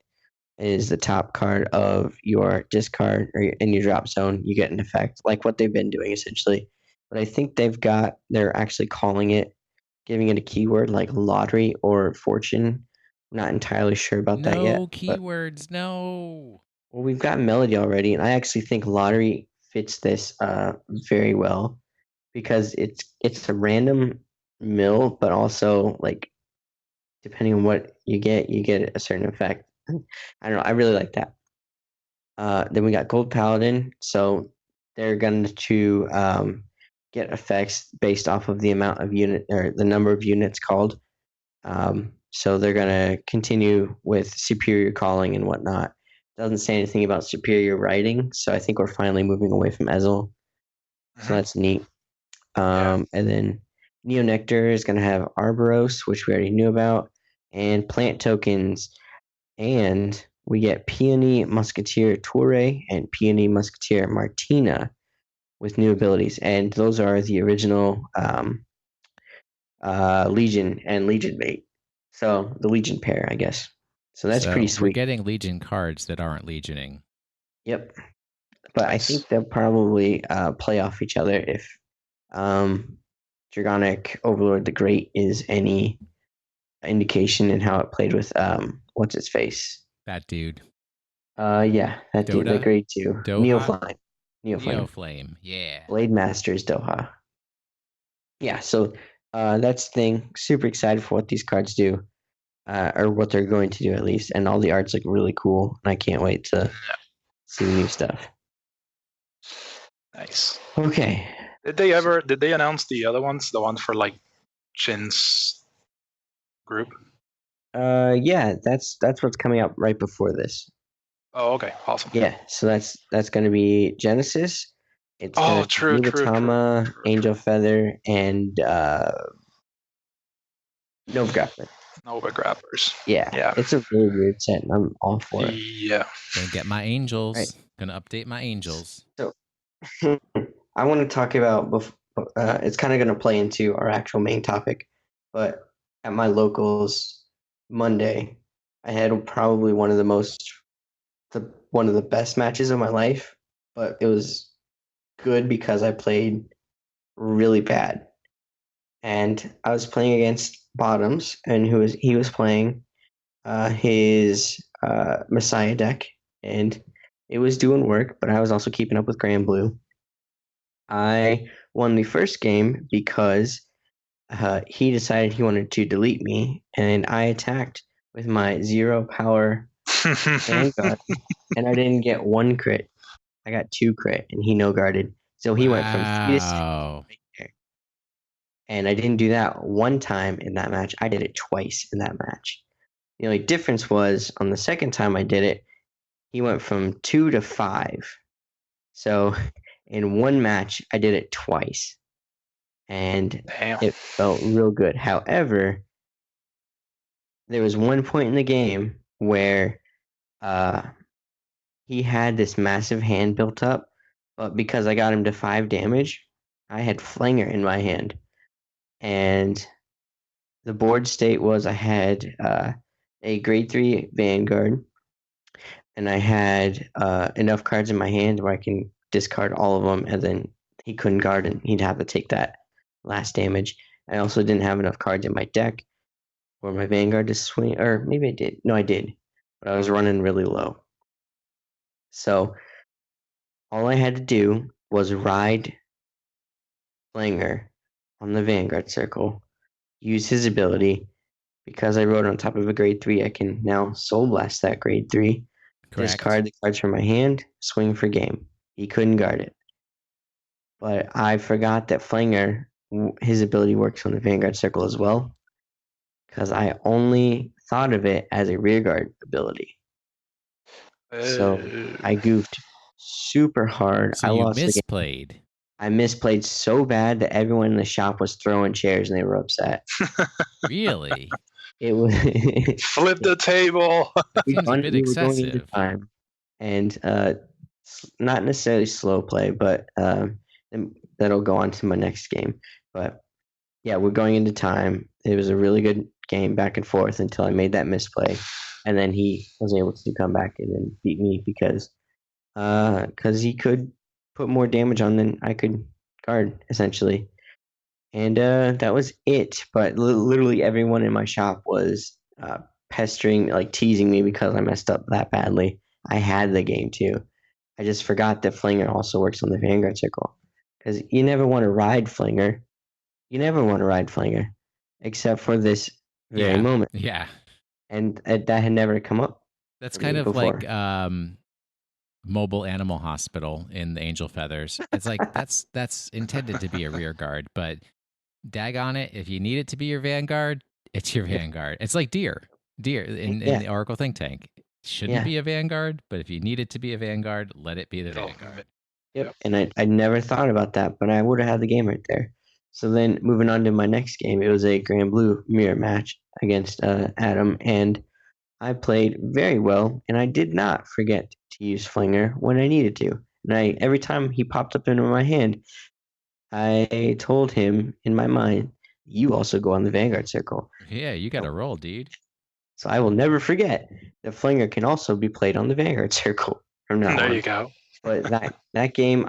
is the top card of your discard or in your drop zone, you get an effect, like what they've been doing essentially. But I think they're actually calling it, giving it a keyword like lottery or fortune. I'm not entirely sure about that yet. No keywords, no. Well, we've got melody already, and I actually think lottery fits this very well because it's a random mill, but also like depending on what you get a certain effect. I don't know. I really like that. Then we got Gold Paladin, so they're going to get effects based off of the amount of unit or the number of units called. So they're going to continue with superior calling and whatnot. Doesn't say anything about superior writing, so I think we're finally moving away from Ezel. So that's neat. And then Neo Nectar is going to have Arboros, which we already knew about, and plant tokens. And we get Peony Musketeer Toure and Peony Musketeer Martina with new abilities. And those are the original Legion and Legion Mate. So the Legion pair, I guess. So that's pretty We're sweet. getting Legion cards that aren't Legioning. Yep. But I Nice. think they'll probably play off each other if Dragonic Overlord the Great is any indication in how it played with what's its face? That dude. Yeah, that dude, the Dota? grade 2. Doha? Neoflame. Neoflame. Yeah. Blade Masters Doha. Yeah, so that's the thing. Super excited for what these cards do. Or what they're going to do at least. And all the arts look really cool. And I can't wait to see the new stuff. Nice. Okay. Did they announce the other ones? The ones for like Jin's group? Yeah, that's what's coming up right before this. Oh, okay. Awesome. Yeah, so that's going to be Genesis. It's true. Angel Feather, and Nova Grappler. Nova Grapplers. Yeah, it's a really weird set, and I'm all for it. Yeah. Gonna get my angels. Right. Gonna update my angels. So, I want to talk about. It's kind of going to play into our actual main topic, but at my locals Monday, I had probably one of the best matches of my life, but it was good because I played really bad. And I was playing against Bottoms, and he was playing his Messiah deck, and it was doing work, but I was also keeping up with Grand Blue. I won the first game because he decided he wanted to delete me, and I attacked with my 0 power Vanguard, and I didn't get 1 crit. I got 2 crit, and he no guarded. So he went from 3 to 6 right there. And I didn't do that 1 time in that match. I did it twice in that match. The only difference was on the second time I did it, he went from 2 to 5. So in 1 match, I did it twice. And it felt real good. However, there was 1 point in the game where he had this massive hand built up, but because I got him to 5 damage, I had Flanger in my hand. And the board state was I had a grade 3 Vanguard, and I had enough cards in my hand where I can discard all of them, and then he couldn't guard, and he'd have to take that last damage. I also didn't have enough cards in my deck for my Vanguard to swing, or maybe I did. No, I did, but I was running really low. So all I had to do was ride Flanger on the Vanguard circle, use his ability. Because I rode on top of a grade 3, I can now Soul Blast that grade 3, discard the cards from my hand, swing for game. He couldn't guard it. But I forgot that Flanger, his ability works on the Vanguard circle as well, because I only thought of it as a rearguard ability. So I goofed super hard. So I you lost misplayed. the game. I misplayed so bad that everyone in the shop was throwing chairs and they were upset. Really? It was flip the table. That seems a bit excessive. Time, and not necessarily slow play, but that'll go on to my next game. But yeah, we're going into time. It was a really good game back and forth until I made that misplay, and then he was able to come back and then beat me because he could put more damage on than I could guard, essentially. And that was it. But literally everyone in my shop was pestering, like teasing me because I messed up that badly. I had the game too. I just forgot that Flanger also works on the Vanguard circle. Because you never want to ride Flanger. You never want to ride Flanger. Except for this very moment. Yeah. And that had never come up. That's kind of before. Like Mobile Animal Hospital in the Angel Feathers. It's like that's intended to be a rear guard, but daggone it, if you need it to be your Vanguard, it's your Vanguard. It's like Deer in the Oracle Think Tank. It shouldn't be a Vanguard, but if you need it to be a Vanguard, let it be the Vanguard. Yep. And I never thought about that, but I would have had the game right there. So then moving on to my next game, it was a Grand Blue mirror match against Adam, and I played very well, and I did not forget to use Flanger when I needed to. And every time he popped up into my hand, I told him in my mind, you also go on the Vanguard circle. Yeah, you got to roll, dude. So I will never forget that Flinger can also be played on the Vanguard Circle from now There on. you go. But that game,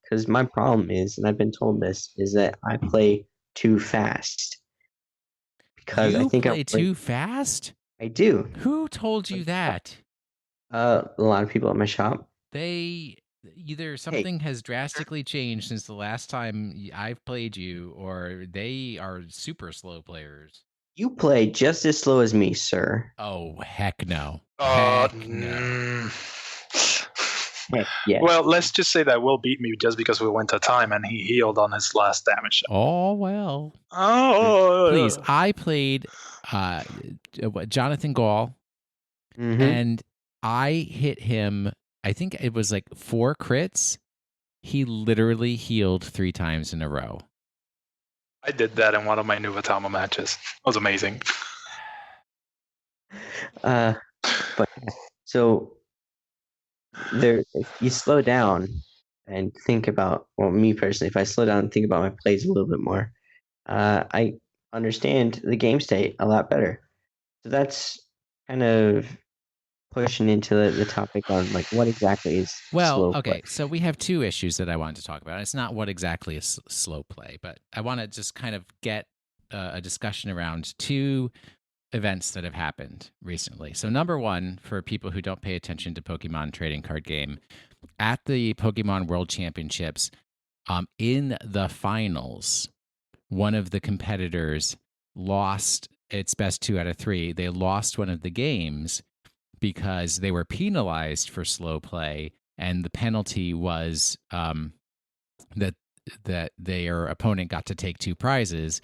because my problem is, and I've been told this, is that I play too fast. Because I You think play too fast? I do. Who told you that? A lot of people at my shop. Either something has drastically changed since the last time I've played you, or they are super slow players. You play just as slow as me, sir. Oh, heck no. Oh, Heck no. Heck yes. Well, let's just say that Will beat me just because we went to time and he healed on his last damage shot. Oh, well. Oh, Please, I played Jonathan Gall, and I hit him, I think it was like 4 crits. He literally healed 3 times in a row. I did that in one of my new Atama matches. It was amazing. But so there, if you slow down and think about, well, me personally, if I slow down and think about my plays a little bit more, I understand the game state a lot better. So that's kind of pushing into the topic on like what exactly is slow okay, play. so we have 2 issues that I wanted to talk about. It's not what exactly is slow play, but I want to just kind of get a discussion around 2 events that have happened recently. So number 1, for people who don't pay attention to Pokemon trading card game, at the Pokemon World Championships, in the finals, one of the competitors lost its best 2 out of 3. They lost one of the games because they were penalized for slow play, and the penalty was that their opponent got to take 2 prizes,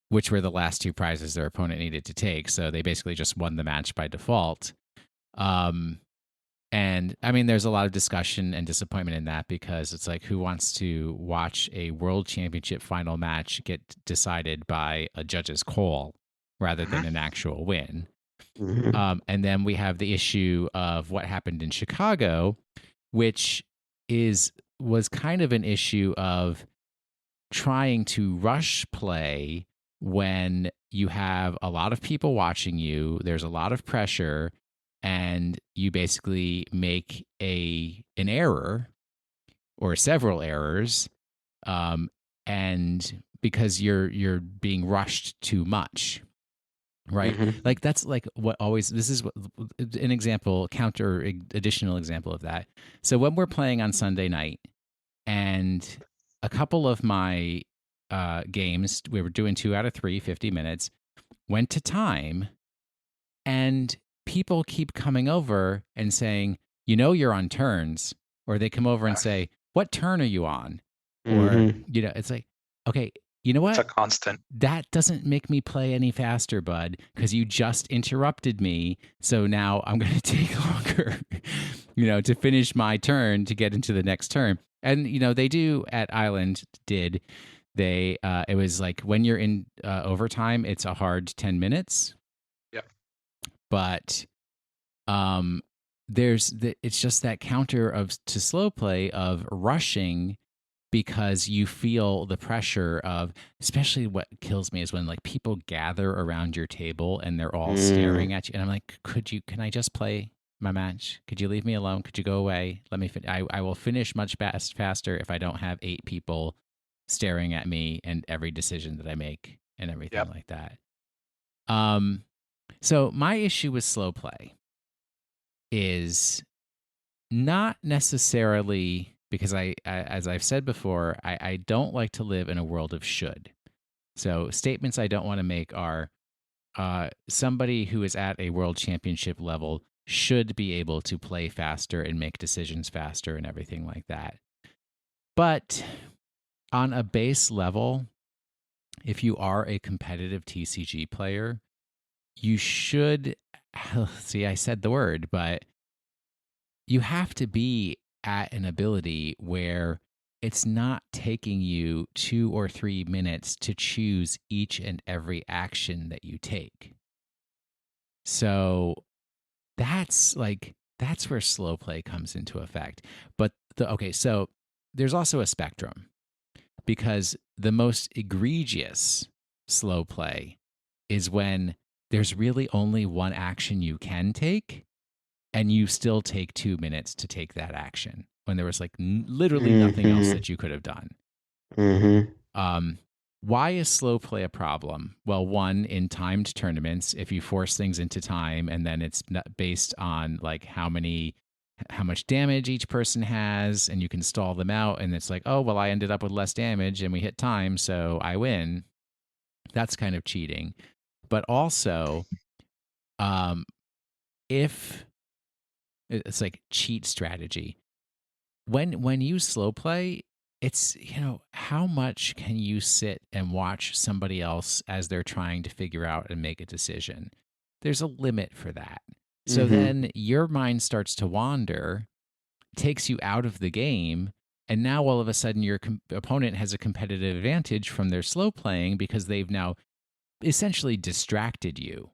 which were the last 2 prizes their opponent needed to take. So they basically just won the match by default. And I mean, there's a lot of discussion and disappointment in that, because it's like, who wants to watch a world championship final match get decided by a judge's call rather than an actual win? And then we have the issue of what happened in Chicago, which was kind of an issue of trying to rush play when you have a lot of people watching you, there's a lot of pressure, and you basically make an error or several errors, and because you're being rushed too much. Right. Like that's like what always, this is an example, additional example of that. So when we're playing on Sunday night, and a couple of my games, we were doing 2 out of 3, 50 minutes, went to time, and people keep coming over and saying, you're on turns, or they come over and say, what turn are you on? Or, it's like, okay, you know what? It's a constant. That doesn't make me play any faster, bud, because you just interrupted me. So now I'm going to take longer, to finish my turn to get into the next turn. And, they do at Island it was like when you're in overtime, it's a hard 10 minutes. Yep. But it's just that counter to slow play of rushing, because you feel the pressure of, especially what kills me is when like people gather around your table and they're all staring at you. And I'm like, can I just play my match? Could you leave me alone? Could you go away? Let me I will finish much faster if I don't have 8 people staring at me and every decision that I make and everything like that. So my issue with slow play is not necessarily, because I as I've said before, I don't like to live in a world of should. So statements I don't want to make are, somebody who is at a world championship level should be able to play faster and make decisions faster and everything like that. But on a base level, if you are a competitive TCG player, you should, see, I said the word, but you have to be at an ability where it's not taking you 2 or 3 minutes to choose each and every action that you take. So that's where slow play comes into effect. But so there's also a spectrum, because the most egregious slow play is when there's really only one action you can take, and you still take 2 minutes to take that action when there was like literally nothing else that you could have done. Why is slow play a problem? Well, one, in timed tournaments, if you force things into time and then it's based on like how much damage each person has, and you can stall them out, and it's like, oh, well, I ended up with less damage and we hit time, so I win. That's kind of cheating. But also, if it's like cheat strategy, when you slow play, it's, how much can you sit and watch somebody else as they're trying to figure out and make a decision? There's a limit for that. So then your mind starts to wander, takes you out of the game, and now all of a sudden your opponent has a competitive advantage from their slow playing because they've now essentially distracted you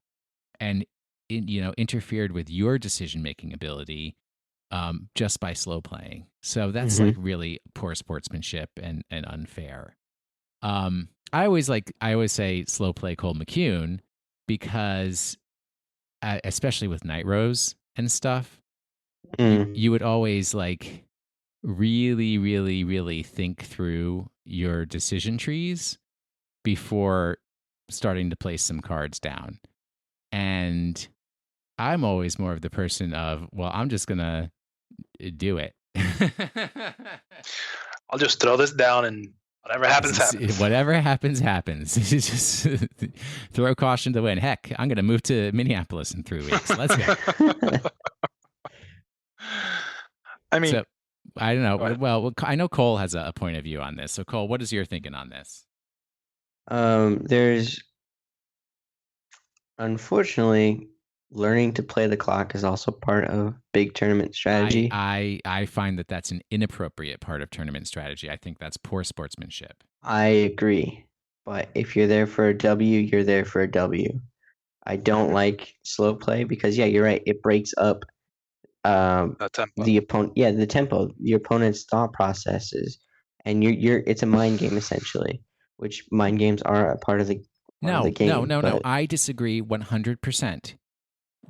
and interfered with your decision-making ability just by slow playing. So that's like really poor sportsmanship and unfair. I always say slow play Cole McCune because especially with Nitros and stuff, you would always like really, really, really think through your decision trees before starting to place some cards down. And I'm always more of the person of, well, I'm just going to do it. I'll just throw this down and whatever happens, happens. Whatever happens, happens. Just throw caution to the wind. Heck, I'm going to move to Minneapolis in 3 weeks. Let's go. I mean, so, I don't know. Well, I know Cole has a point of view on this. So, Cole, what is your thinking on this? There's, unfortunately, learning to play the clock is also part of big tournament strategy. I find that that's an inappropriate part of tournament strategy. I think that's poor sportsmanship. I agree. But if you're there for a W, you're there for a W. I don't like slow play because, yeah, you're right. It breaks up the opponent. Yeah, the tempo, your opponent's thought processes, and it's a mind game essentially, which mind games are a part of the game. No. I disagree 100%.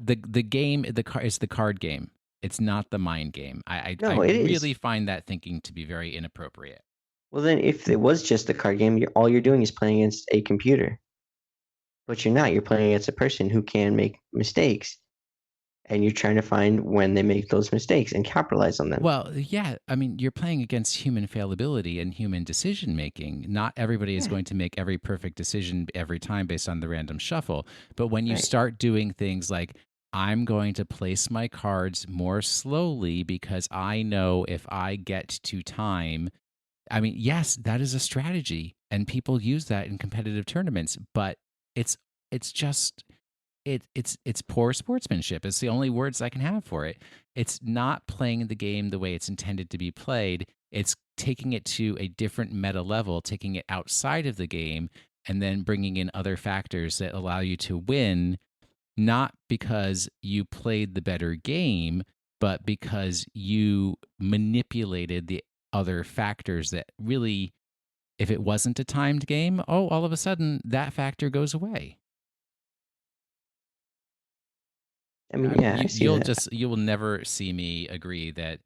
The game is the card game. It's not the mind game. I really find that thinking to be very inappropriate. Well, then, if it was just a card game, all you're doing is playing against a computer. But you're not. You're playing against a person who can make mistakes, and you're trying to find when they make those mistakes and capitalize on them. Well, yeah. I mean, you're playing against human fallibility and human decision making. Not everybody is going to make every perfect decision every time based on the random shuffle. But when you start doing things like, I'm going to place my cards more slowly because I know if I get to time. I mean, yes, that is a strategy, and people use that in competitive tournaments. But it's poor sportsmanship. It's the only words I can have for it. It's not playing the game the way it's intended to be played. It's taking it to a different meta level, taking it outside of the game, and then bringing in other factors that allow you to win. Not because you played the better game, but because you manipulated the other factors that really, if it wasn't a timed game, all of a sudden that factor goes away. I mean, yeah, you will never see me agree that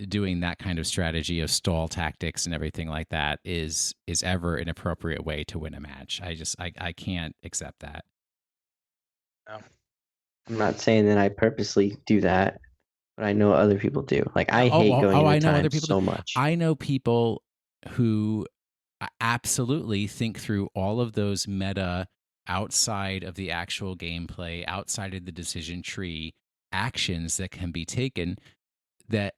doing that kind of strategy of stall tactics and everything like that is ever an appropriate way to win a match. I can't accept that. No. I'm not saying that I purposely do that, but I know other people do. Like, I hate going into time so much. I know people who absolutely think through all of those meta, outside of the actual gameplay, outside of the decision tree, actions that can be taken that,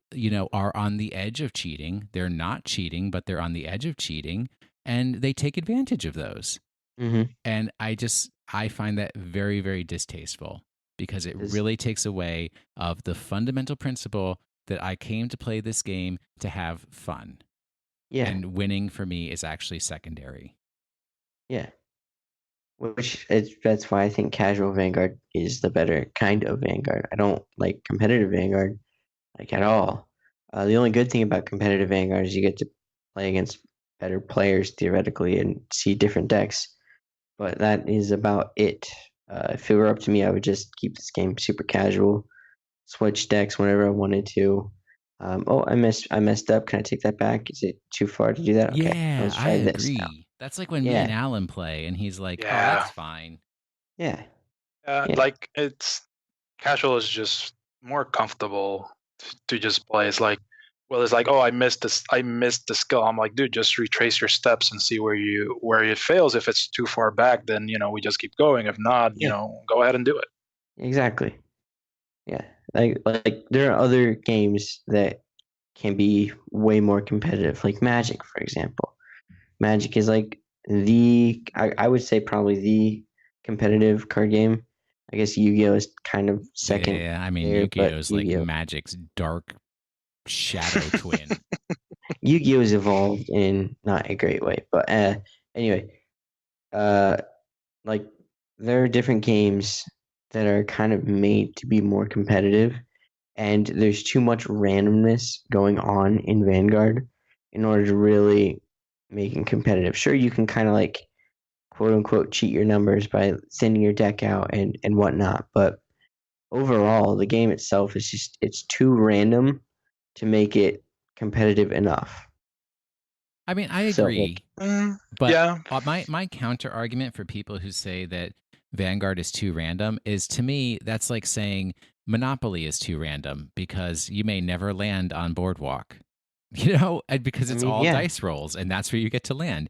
are on the edge of cheating. They're not cheating, but they're on the edge of cheating, and they take advantage of those. And I find that very, very distasteful because it really takes away of the fundamental principle that I came to play this game to have fun. Yeah. And winning for me is actually secondary. Yeah. That's why I think casual Vanguard is the better kind of Vanguard. I don't like competitive Vanguard at all. The only good thing about competitive Vanguard is you get to play against better players theoretically and see different decks. But that is about it. If it were up to me, I would just keep this game super casual, switch decks whenever I wanted to. I messed up. Can I take that back? Is it too far to do that? Okay, Yeah, let's I try this now. agree. That's like when me and Yeah, Alan play, and he's like, "Oh, Yeah. that's fine." yeah, Yeah, Yeah. like it's casual is just more comfortable to just play. It's like, well, it's like, oh, I missed the skill. I'm like, dude, just retrace your steps and see where it fails. If it's too far back, then we just keep going. If not, Yeah. go ahead and do it. Exactly. Yeah, like there are other games that can be way more competitive, like Magic, for example. Magic is like I would say probably the competitive card game. I guess Yu-Gi-Oh is kind of second Yeah, I mean, there, Yu-Gi-Oh but is like Yu-Gi-Oh Magic's dark shadow twin. Yu-Gi-Oh has evolved in not a great way. But anyway, uh, like there are different games that are kind of made to be more competitive, and there's too much randomness going on in Vanguard in order to really make it competitive. Sure, you can kind of like quote unquote cheat your numbers by sending your deck out and whatnot, but overall the game itself is just it's too random to make it competitive enough. I mean, I So agree, Mm, but yeah, my counter argument for people who say that Vanguard is too random is, to me, that's like saying Monopoly is too random because you may never land on Boardwalk. Because I it's mean, all yeah, dice rolls, and that's where you get to land.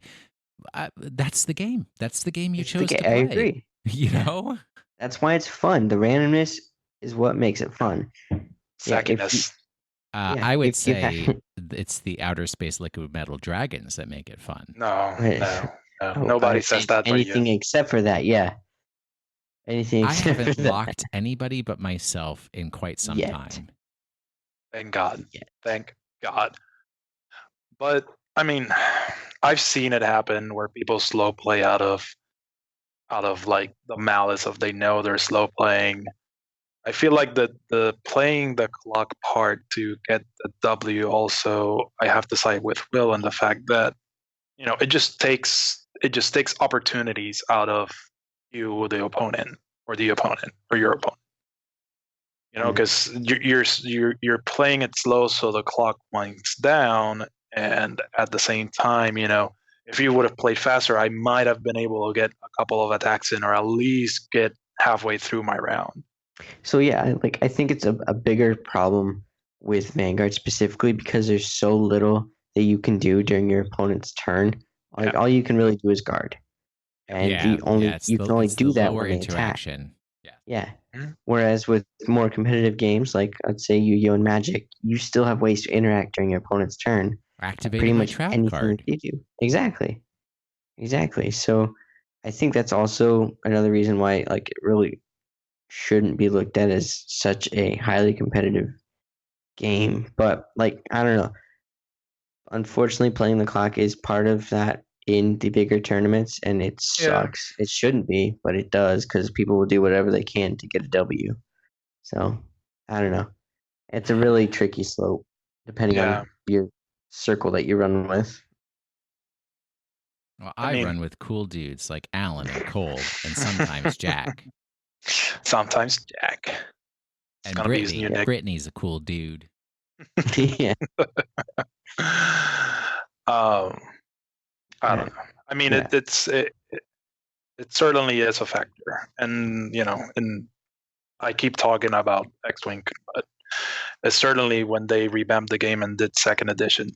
That's the game. That's the game you it's chose to I play. agree. You Yeah. know? That's why it's fun. The randomness is what makes it fun. Yeah, if you, sackiness. yeah, I would if you say have it's the outer space liquid metal dragons that make it fun. No, Right. no. Oh, Nobody says that but you. anything except for that. Yeah, anything I except for haven't that. locked anybody but myself in quite some Yet. time. Thank God. Yeah. Thank God. But I mean, I've seen it happen where people slow play out of like the malice of they know they're slow playing. I feel like the playing the clock part to get the W also, I have to side with Will and the fact that it just takes opportunities out of you, the opponent, or your opponent. Because you're playing it slow, so the clock winds down, and at the same time, if you would have played faster, I might have been able to get a couple of attacks in, or at least get halfway through my round. So yeah, I think it's a bigger problem with Vanguard specifically because there's so little that you can do during your opponent's turn. Like Yeah. all you can really do is guard, and you can only do that lower when they attack. interaction. Yeah. Mhm. Whereas with more competitive games, like let's say Yu-Gi-Oh and Magic, you still have ways to interact during your opponent's turn. Activating Pretty my much trap anything card. that you do. Exactly. So I think that's also another reason why like it really shouldn't be looked at as such a highly competitive game. But like I don't know. Unfortunately, playing the clock is part of that in the bigger tournaments, and it sucks. It shouldn't be, but it does because people will do whatever they can to get a W. So I don't know. It's a really tricky slope depending Yeah. on your circle that you run with. Well, I I mean- run with cool dudes like Alan and Cole, and sometimes Jack. Sometimes Jack. It's And gonna be his new nick. Britney's a cool dude. Yeah. I don't know. I mean, Yeah. it certainly is a factor, and and I keep talking about X-Wing, but it's certainly when they revamped the game and did second edition,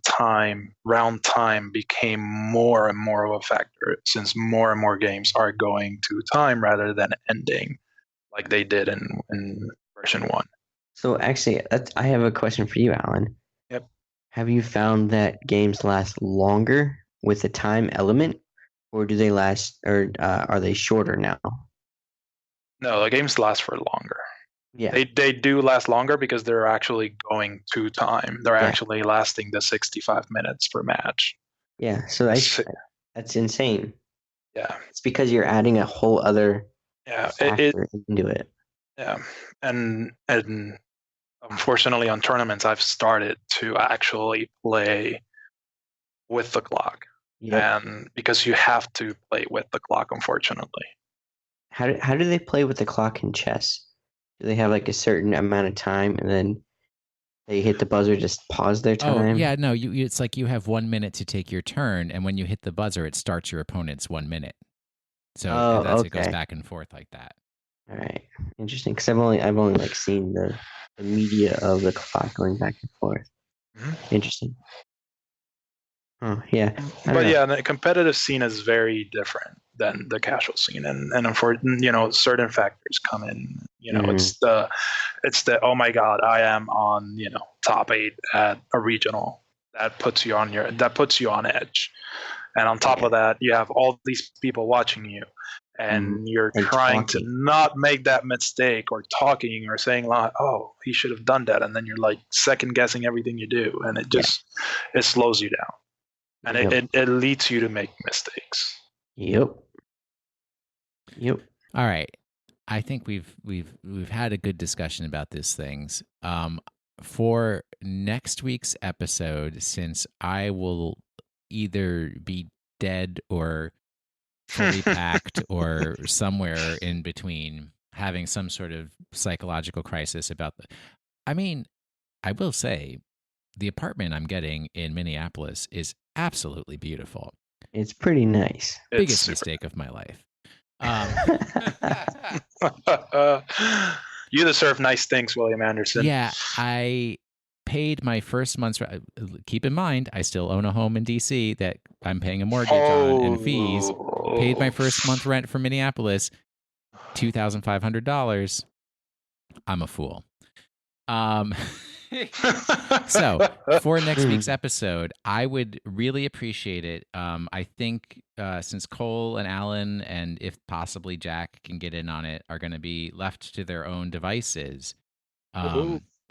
round time became more and more of a factor, since more and more games are going to time rather than ending, like they did in version 1. So actually, I have a question for you, Alan. Yep. Have you found that games last longer with a time element, or do they last, or are they shorter now? No, the games last for longer. Yeah. They do last longer because they're actually going to time. They're Yeah. actually lasting the 65 minutes per match. Yeah. So that's insane. Yeah. It's because you're adding a whole other Yeah. factor into it. Yeah. And unfortunately on tournaments I've started to actually play with the clock. Yep. And because you have to play with the clock, unfortunately. How do they play with the clock in chess? Do they have like a certain amount of time and then they hit the buzzer, just pause their Oh, time? yeah, no, it's like you have 1 minute to take your turn, and when you hit the buzzer, it starts your opponent's 1 minute. So it goes Okay. back and forth like that. All right. Interesting. Because I've only like seen the media of the clock going back and forth. Mhm. Interesting. Oh yeah. But yeah, the competitive scene is very different than the casual scene, and unfortunately, certain factors come in. It's the oh my god, I am on top 8 at a regional. That puts you on edge, and on top of that, you have all these people watching you, and you're And trying talking. to not make that mistake, or talking, or saying like, "Oh, he should have done that," and then you're like second guessing everything you do, and it just it slows you down. And it leads you to make mistakes. Yep. All right. I think we've had a good discussion about these things. For next week's episode, since I will either be dead or fully packed or somewhere in between, having some sort of psychological crisis about I will say the apartment I'm getting in Minneapolis is absolutely beautiful. It's pretty nice. Biggest mistake of my life. You deserve nice things, William Anderson. Yeah, I paid my first month's rent. Keep in mind, I still own a home in DC that I'm paying a mortgage on and fees. Paid my first month rent for Minneapolis, $2,500. I'm a fool. So for next week's episode, I would really appreciate it. I think since Cole and Alan, and if possibly Jack can get in on it, are going to be left to their own devices.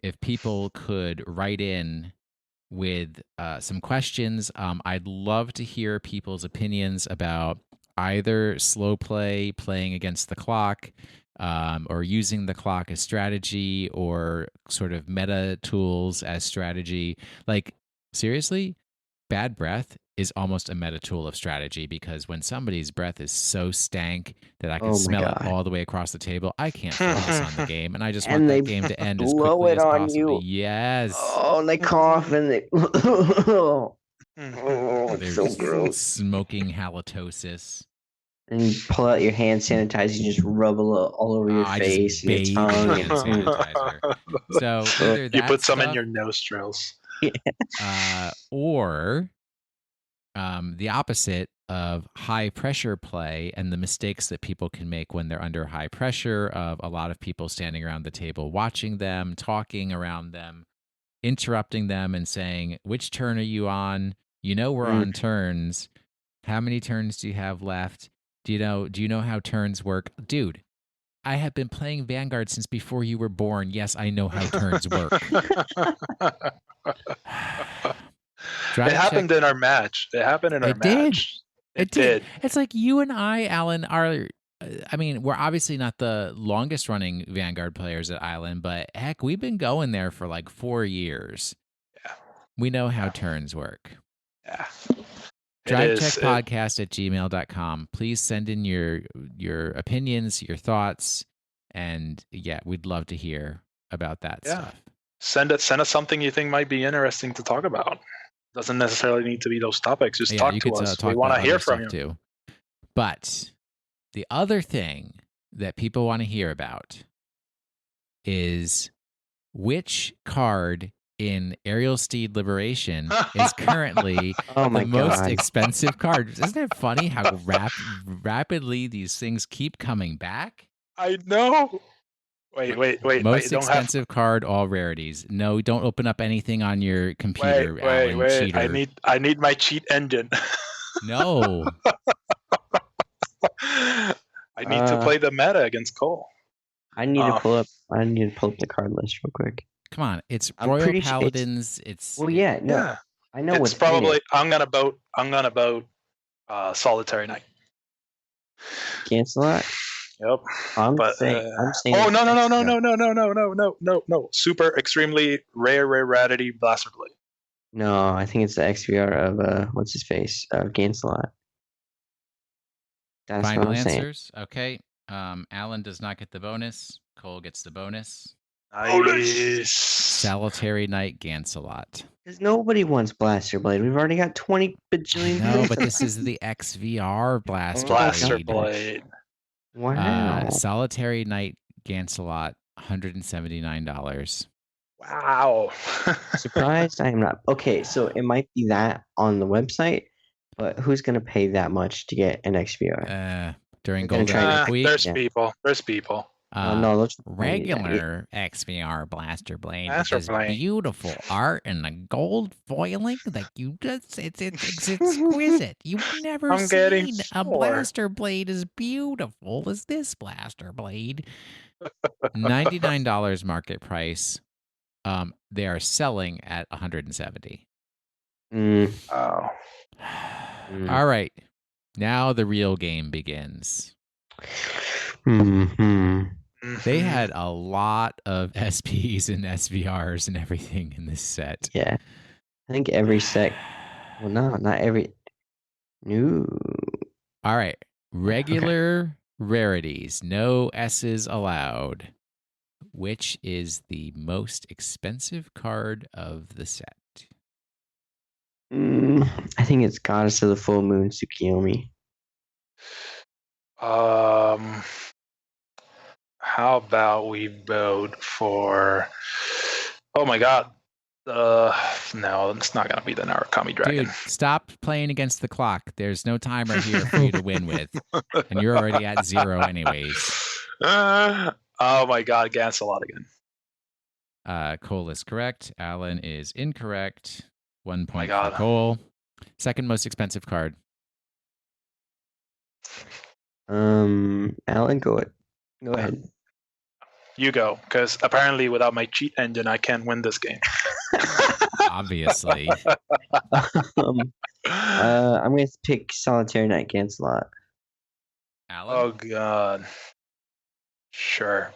If people could write in with some questions, I'd love to hear people's opinions about either slow play, playing against the clock, or using the clock as strategy, or sort of meta tools as strategy. Like, seriously, bad breath is almost a meta tool of strategy, because when somebody's breath is so stank that I can smell it all the way across the table, I can't focus on the game, and I just want that game to end as quickly as possible. Yes. Oh, they cough and they. It's so gross. Smoking halitosis. And you pull out your hand sanitizer, you just rub all over your face and your tongue. And sanitizer. So either that you put some stuff, in your nostrils. Or the opposite of high pressure play and the mistakes that people can make when they're under high pressure, of a lot of people standing around the table watching them, talking around them, interrupting them and saying, "Which turn are you on? We're on turns. How many turns do you have left? Do you know how turns work?" Dude, I have been playing Vanguard since before you were born. Yes, I know how turns work. It happened in our match. It did. It's like you and I, Alan, are... we're obviously not the longest running Vanguard players at Island, but heck, we've been going there for like 4 years. Yeah. We know how turns work. Yeah. DriveCheckPodcast@gmail.com. Please send in your opinions, your thoughts, and we'd love to hear about that stuff. Send us something you think might be interesting to talk about. Doesn't necessarily need to be those topics. Just talk to us. We want to hear from you too. But the other thing that people want to hear about is which card in Aerial Steed Liberation is currently the most expensive card. Isn't it funny how rapidly these things keep coming back? I know. Wait. Most expensive card, all rarities. No, don't open up anything on your computer. Wait. Cheater. I need my cheat engine. No. I need to play the meta against Cole. I need to pull up the card list real quick. Come on, it's Royal Paladins. I know it's probably. I'm gonna vote Solitary Knight. Cancel that. Yep. I'm saying. Oh no! Super extremely rarity Blaster Blade. No, I think it's the XVR of what's his face of Gancelot. That's Final what I'm answers. saying. Okay. Alan does not get the bonus. Cole gets the bonus. Nice. Solitary Knight Gancelot. Because nobody wants Blaster Blade. We've already got 20 bajillion. No, but this is the XVR Blaster Blaster Blade. Blade. Wow. Solitary Knight Gancelot, $179. Wow. Surprised I am not. Okay, so it might be that on the website, but who's going to pay that much to get an XBR? During We're gonna Golden try Week. There's Yeah. people. There's people. No, let's Regular XVR Blaster Blade with Blaster this Blade. beautiful art and the gold foiling that you just it's exquisite. You've never I'm getting seen a sore. Blaster Blade as beautiful as this Blaster Blade. $99 market price. They are selling at $170. Oh. All right. Now the real game begins. They had a lot of SPs and SVRs and everything in this set. Yeah. I think every set. Well, no, not every. No. All right. Regular rarities. No S's allowed. Which is the most expensive card of the set? I think it's Goddess of the Full Moon, Tsukiyomi. How about we vote for? Oh my God! No, it's not gonna be the Narukami Dragon. Dude, stop playing against the clock. There's no timer here for you to win with, and you're already at 0 anyways. Oh my God, Gancelot again. Cole is correct. Alan is incorrect. 1 point for God. Cole. Second most expensive card. Alan, go ahead. You go, because apparently without my cheat engine, I can't win this game. Obviously. I'm going to pick Solitary Knight Gancelot. Alan? Oh God. Sure.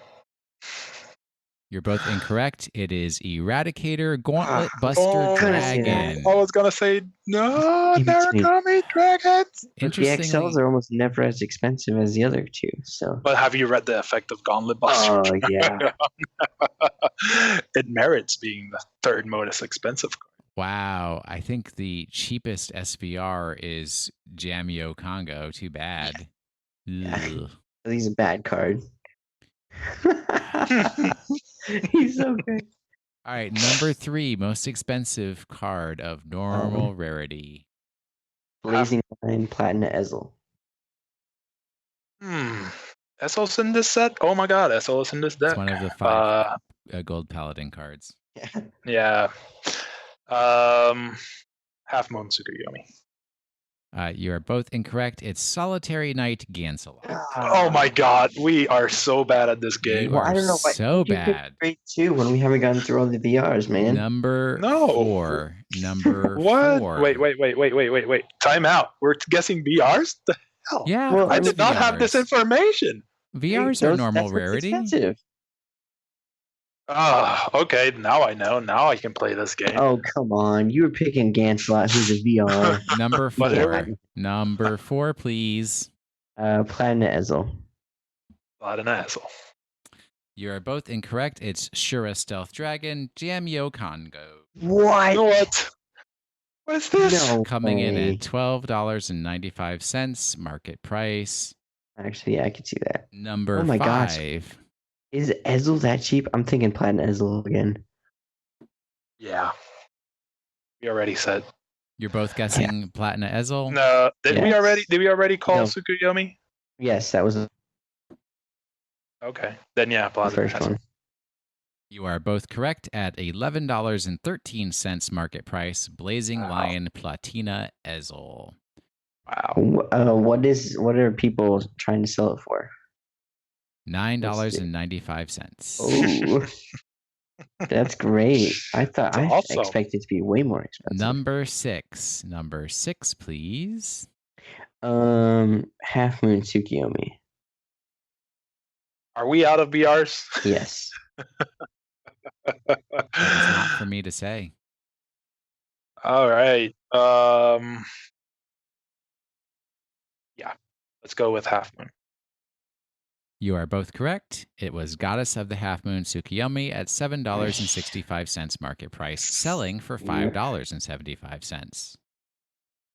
You're both incorrect. It is Eradicator Gauntlet Buster Dragon. I was gonna say no, Give it to me. Narukami Dragons. The XLs are almost never as expensive as the other two. So. But have you read the effect of Gauntlet Buster? Oh yeah. It merits being the third most expensive card. Wow. I think the cheapest SVR is Jamio Congo. Too bad. Yeah. He's a bad card. He's so good. All right, number 3, most expensive card of normal rarity. Blazing Line Platinum Ezel. Essol's in this set? Oh my God, Essol's in this deck. It's one of the 5 gold paladin cards. Yeah. Half Moon Tsukuyomi. You are both incorrect. It's Solitary Knight Gancelot. Oh my God, we are so bad at this game. You are I don't know why so you picked bad. Great too when we haven't gotten through all the VRs, man. Number No. 4. Number What? 4. Wait. Time out. We're guessing VRs? The hell? Yeah, Well, I it's did not have this VRs. information. VRs are normal that's what's rarity. expensive. Okay, now I know. Now I can play this game. Oh come on! You were picking Gancelot, who's a VR. Number But 4. Number 4, please. Platinum Ezel. Not an asshole. You are both incorrect. It's Shura Stealth Dragon, Jamio Congo. What? You know what? What is this? No Coming in way. at $12.95 market price. Actually, yeah, I can see that. Number Oh my 5. gosh. Is Ezel that cheap? I'm thinking Platinum Ezel again. Yeah. We already said. You're both guessing Platina Ezel? No, did we Yes. already call No. Tsukuyomi? Yes, that was the Okay. Then yeah, Platinum first Ezel. one. You are both correct at $11.13 market price. Blazing Wow. Lion Platina Ezel. Wow. What are people trying to sell it for? $9.95. Oh, that's great. I thought I Also- expected it to be way more expensive. Number 6. Number 6, please. Half Moon Tsukiyomi. Are we out of BRs? Yes. That is not for me to say. All right. Yeah. Let's go with Half Moon. You are both correct. It was Goddess of the Half Moon Tsukiyomi at $7.65 market price, selling for $5.75.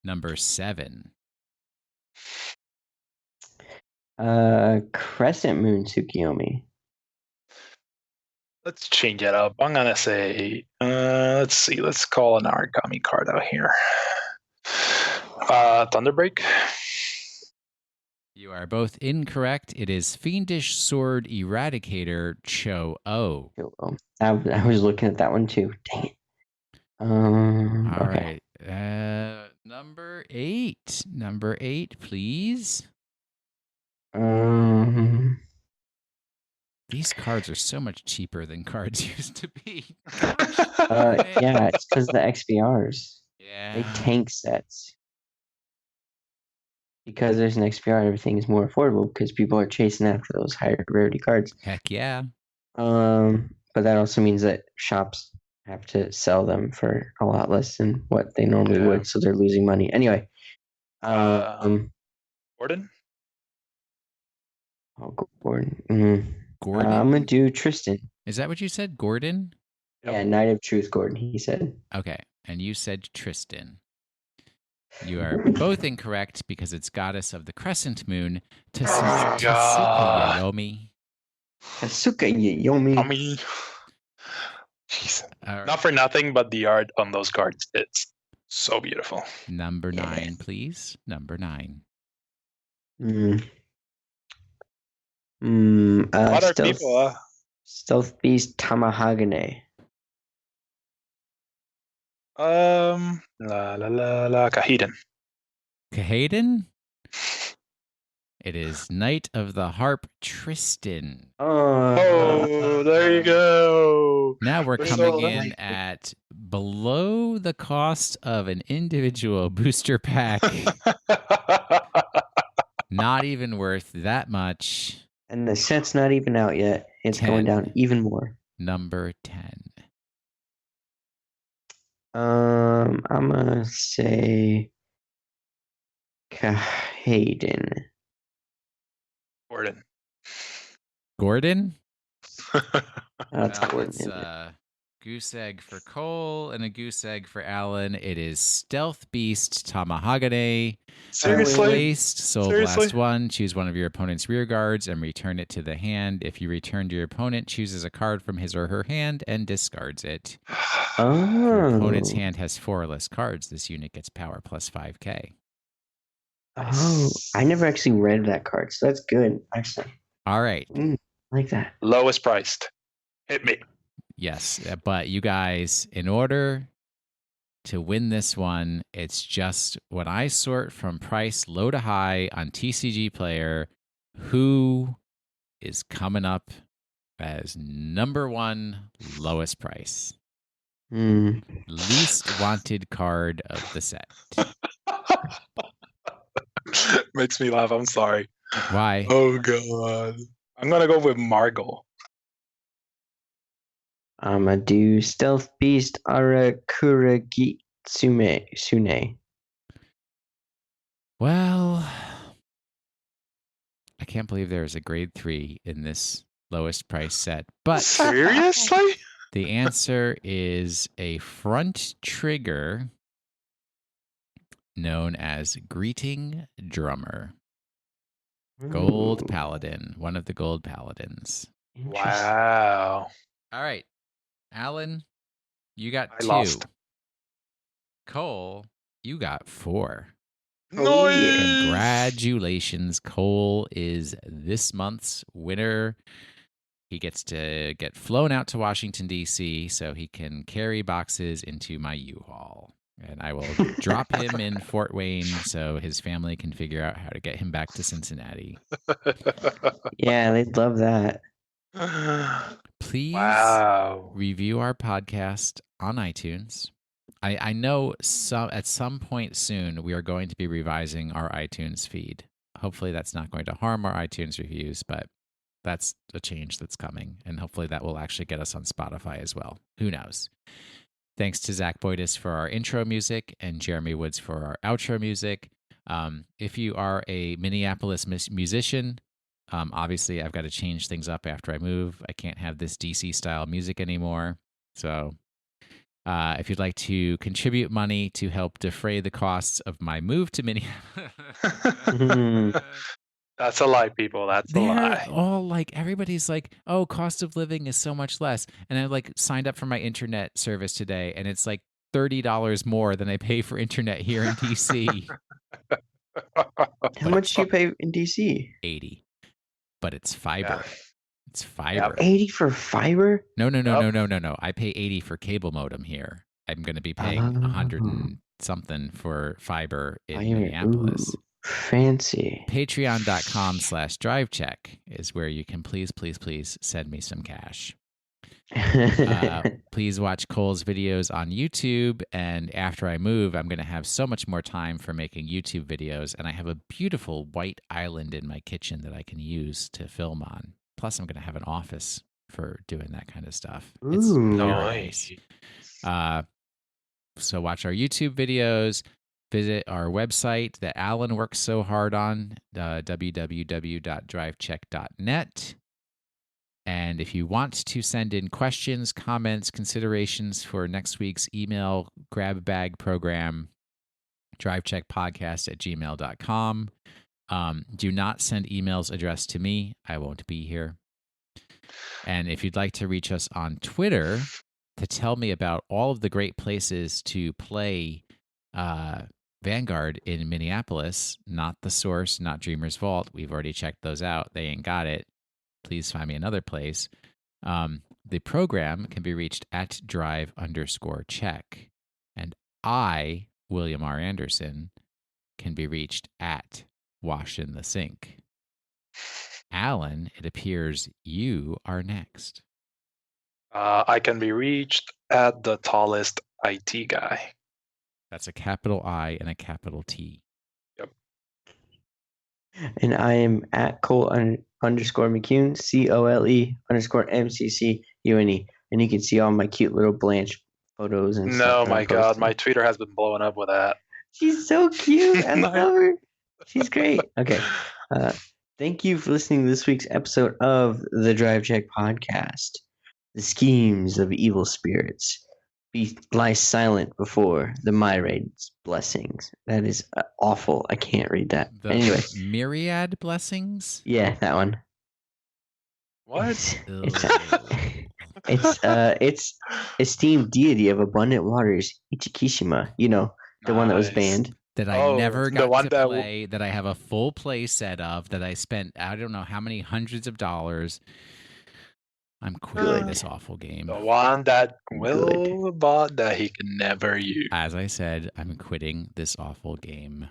Number 7. Crescent Moon Tsukiyomi. Let's change it up. I'm gonna say, let's see. Let's call an origami card out here. Thunderbreak. You are both incorrect. It is Fiendish Sword Eradicator Cho-Oh. I was looking at that one too. Dang it. All Okay. right. Number 8. Number 8, please. These cards are so much cheaper than cards used to be. Gosh, yeah, it's because the XBRs. yeah. They tank sets. Because there's an XPR, everything is more affordable because people are chasing after those higher rarity cards. Heck yeah. But that also means that shops have to sell them for a lot less than what they normally would, so they're losing money. Anyway, Gordon. Oh, Gordon. Gordon? I'm gonna do Tristan. Is that what you said, Gordon? Yeah, Knight of Truth, Gordon. He said. Okay, and you said Tristan. You are both incorrect because it's Goddess of the Crescent Moon, Tasuka Yayomi. Tasuka Yayomi. Jeez. Right. Not for nothing, but the art on those cards, it's so beautiful. Number 9, please. Number 9. What are people? Stealth Beast Tamahagane. Kahiden. Kahiden? It is Knight of the Harp Tristan. Oh, there you go. Now we're coming in at below the cost of an individual booster pack. Not even worth that much. And the set's not even out yet. It's 10. going down even more. Number 10. I'm gonna say Kahiden. Gordon. That's Gordon. It's goose egg for Cole and a goose egg for Alan. It is Stealth Beast Tamahagane. Seriously? Waste, soul blast 1. Choose one of your opponent's rear guards and return it to the hand. If you return to your opponent, chooses a card from his or her hand and discards it. If your opponent's hand has 4 or less cards, this unit gets power plus 5k. Oh, I never actually read that card, so that's good, actually. All right. I like that. Lowest priced. Hit me. Yes, but you guys, in order to win this one, it's just when I sort from price low to high on TCG Player, who is coming up as number 1 lowest price. Least wanted card of the set. Makes me laugh. I'm sorry. Why? Oh, God. I'm going to go with Margot. I'm going to do Stealth Beast Arakuragi Sune. Well, I can't believe there is a grade 3 in this lowest price set. But seriously? The answer is a front trigger known as Greeting Drummer. Gold Paladin, one of the Gold Paladins. Wow. All right. Alan, you got 2. Lost. Cole, you got 4. Nice. Congratulations. Cole is this month's winner. He gets to get flown out to Washington, D.C. so he can carry boxes into my U-Haul. And I will drop him in Fort Wayne so his family can figure out how to get him back to Cincinnati. Yeah, they'd love that. Please Wow. review our podcast on iTunes. I know at some point soon we are going to be revising our iTunes feed. Hopefully that's not going to harm our iTunes reviews, but that's a change that's coming. And hopefully that will actually get us on Spotify as well. Who knows? Thanks to Zach Boydis for our intro music and Jeremy Woods for our outro music. If you are a Minneapolis musician, Obviously, I've got to change things up after I move. I can't have this DC style music anymore. So if you'd like to contribute money to help defray the costs of my move to Minneapolis. That's a lie, people. That's a lie. All like, everybody's like, oh, cost of living is so much less. And I like signed up for my internet service today, and it's like $30 more than I pay for internet here in DC. How much do you pay in DC? $80. But it's fiber. Yeah. It's fiber. 80 for fiber? No. I pay 80 for cable modem here. I'm going to be paying 100 and something for fiber in Minneapolis. Ooh, fancy. Patreon.com/drivecheck is where you can please send me some cash. Please watch Cole's videos on YouTube, and after I move, I'm going to have so much more time for making YouTube videos, and I have a beautiful white island in my kitchen that I can use to film on. Plus, I'm going to have an office for doing that kind of stuff. It's very nice. So watch our YouTube videos. Visit our website that Alan works so hard on, www.drivecheck.net. And if you want to send in questions, comments, considerations for next week's email grab bag program, drivecheckpodcast@gmail.com. Do not send emails addressed to me. I won't be here. And if you'd like to reach us on Twitter to tell me about all of the great places to play Vanguard in Minneapolis, not The Source, not Dreamer's Vault. We've already checked those out. They ain't got it. Please find me another place. The program can be reached at drive_check. And I, William R. Anderson, can be reached at Wash in the Sink. Alan, it appears you are next. I can be reached at the tallest IT guy. That's a capital I and a capital T. Yep. And I am at Cole_McCune, COLE_MCCUNE. And you can see all my cute little Blanche photos and stuff. No, my God, my Twitter has been blowing up with that. She's so cute. I love her. She's great. Okay. Thank you for listening to this week's episode of the Drive Check Podcast. The schemes of evil spirits lie silent before the Myriad's blessings. That is awful. I can't read that. Anyway. Myriad blessings? Yeah, that one. What? It's esteemed deity of abundant waters, Ichikishima. You know, the one that was banned. That I never got to play, that I have a full play set of, that I spent I don't know how many hundreds of dollars. I'm quitting this awful game. The one that Will bought that he can never use. As I said, I'm quitting this awful game.